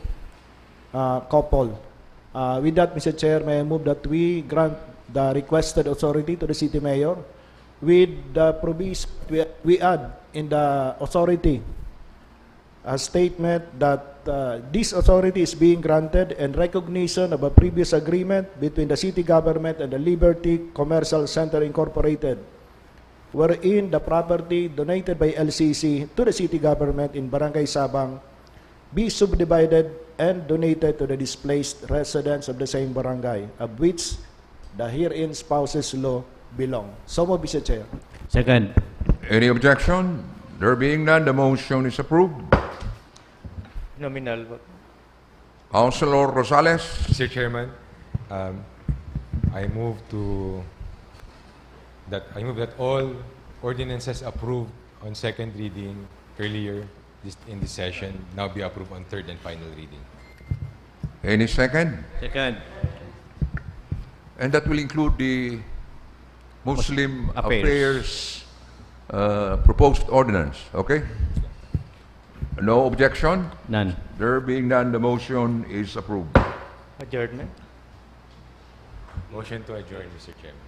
Speaker 5: couple. With that, Mr. Chair, may I move that we grant the requested authority to the City Mayor with the provision we add in the authority a statement that this authority is being granted in recognition of a previous agreement between the city government and the Liberty Commercial Center Incorporated, wherein the property donated by LCC to the city government in Barangay Sabang be subdivided and donated to the displaced residents of the same barangay, of which the herein spouses law belong. So moved, Mr. Chair.
Speaker 13: Second.
Speaker 2: Any objection? There being none, the motion is approved.
Speaker 1: Nominal vote.
Speaker 2: Councilor Rosales.
Speaker 10: Mr. Chairman, I move that all ordinances approved on second reading earlier in this session now be approved on third and final reading.
Speaker 2: Any second?
Speaker 13: Second.
Speaker 2: And that will include the Muslim Affairs proposed ordinance. Okay? No objection?
Speaker 13: None.
Speaker 2: There being none, the motion is approved.
Speaker 1: Adjournment.
Speaker 10: Motion to adjourn, Mr. Chairman.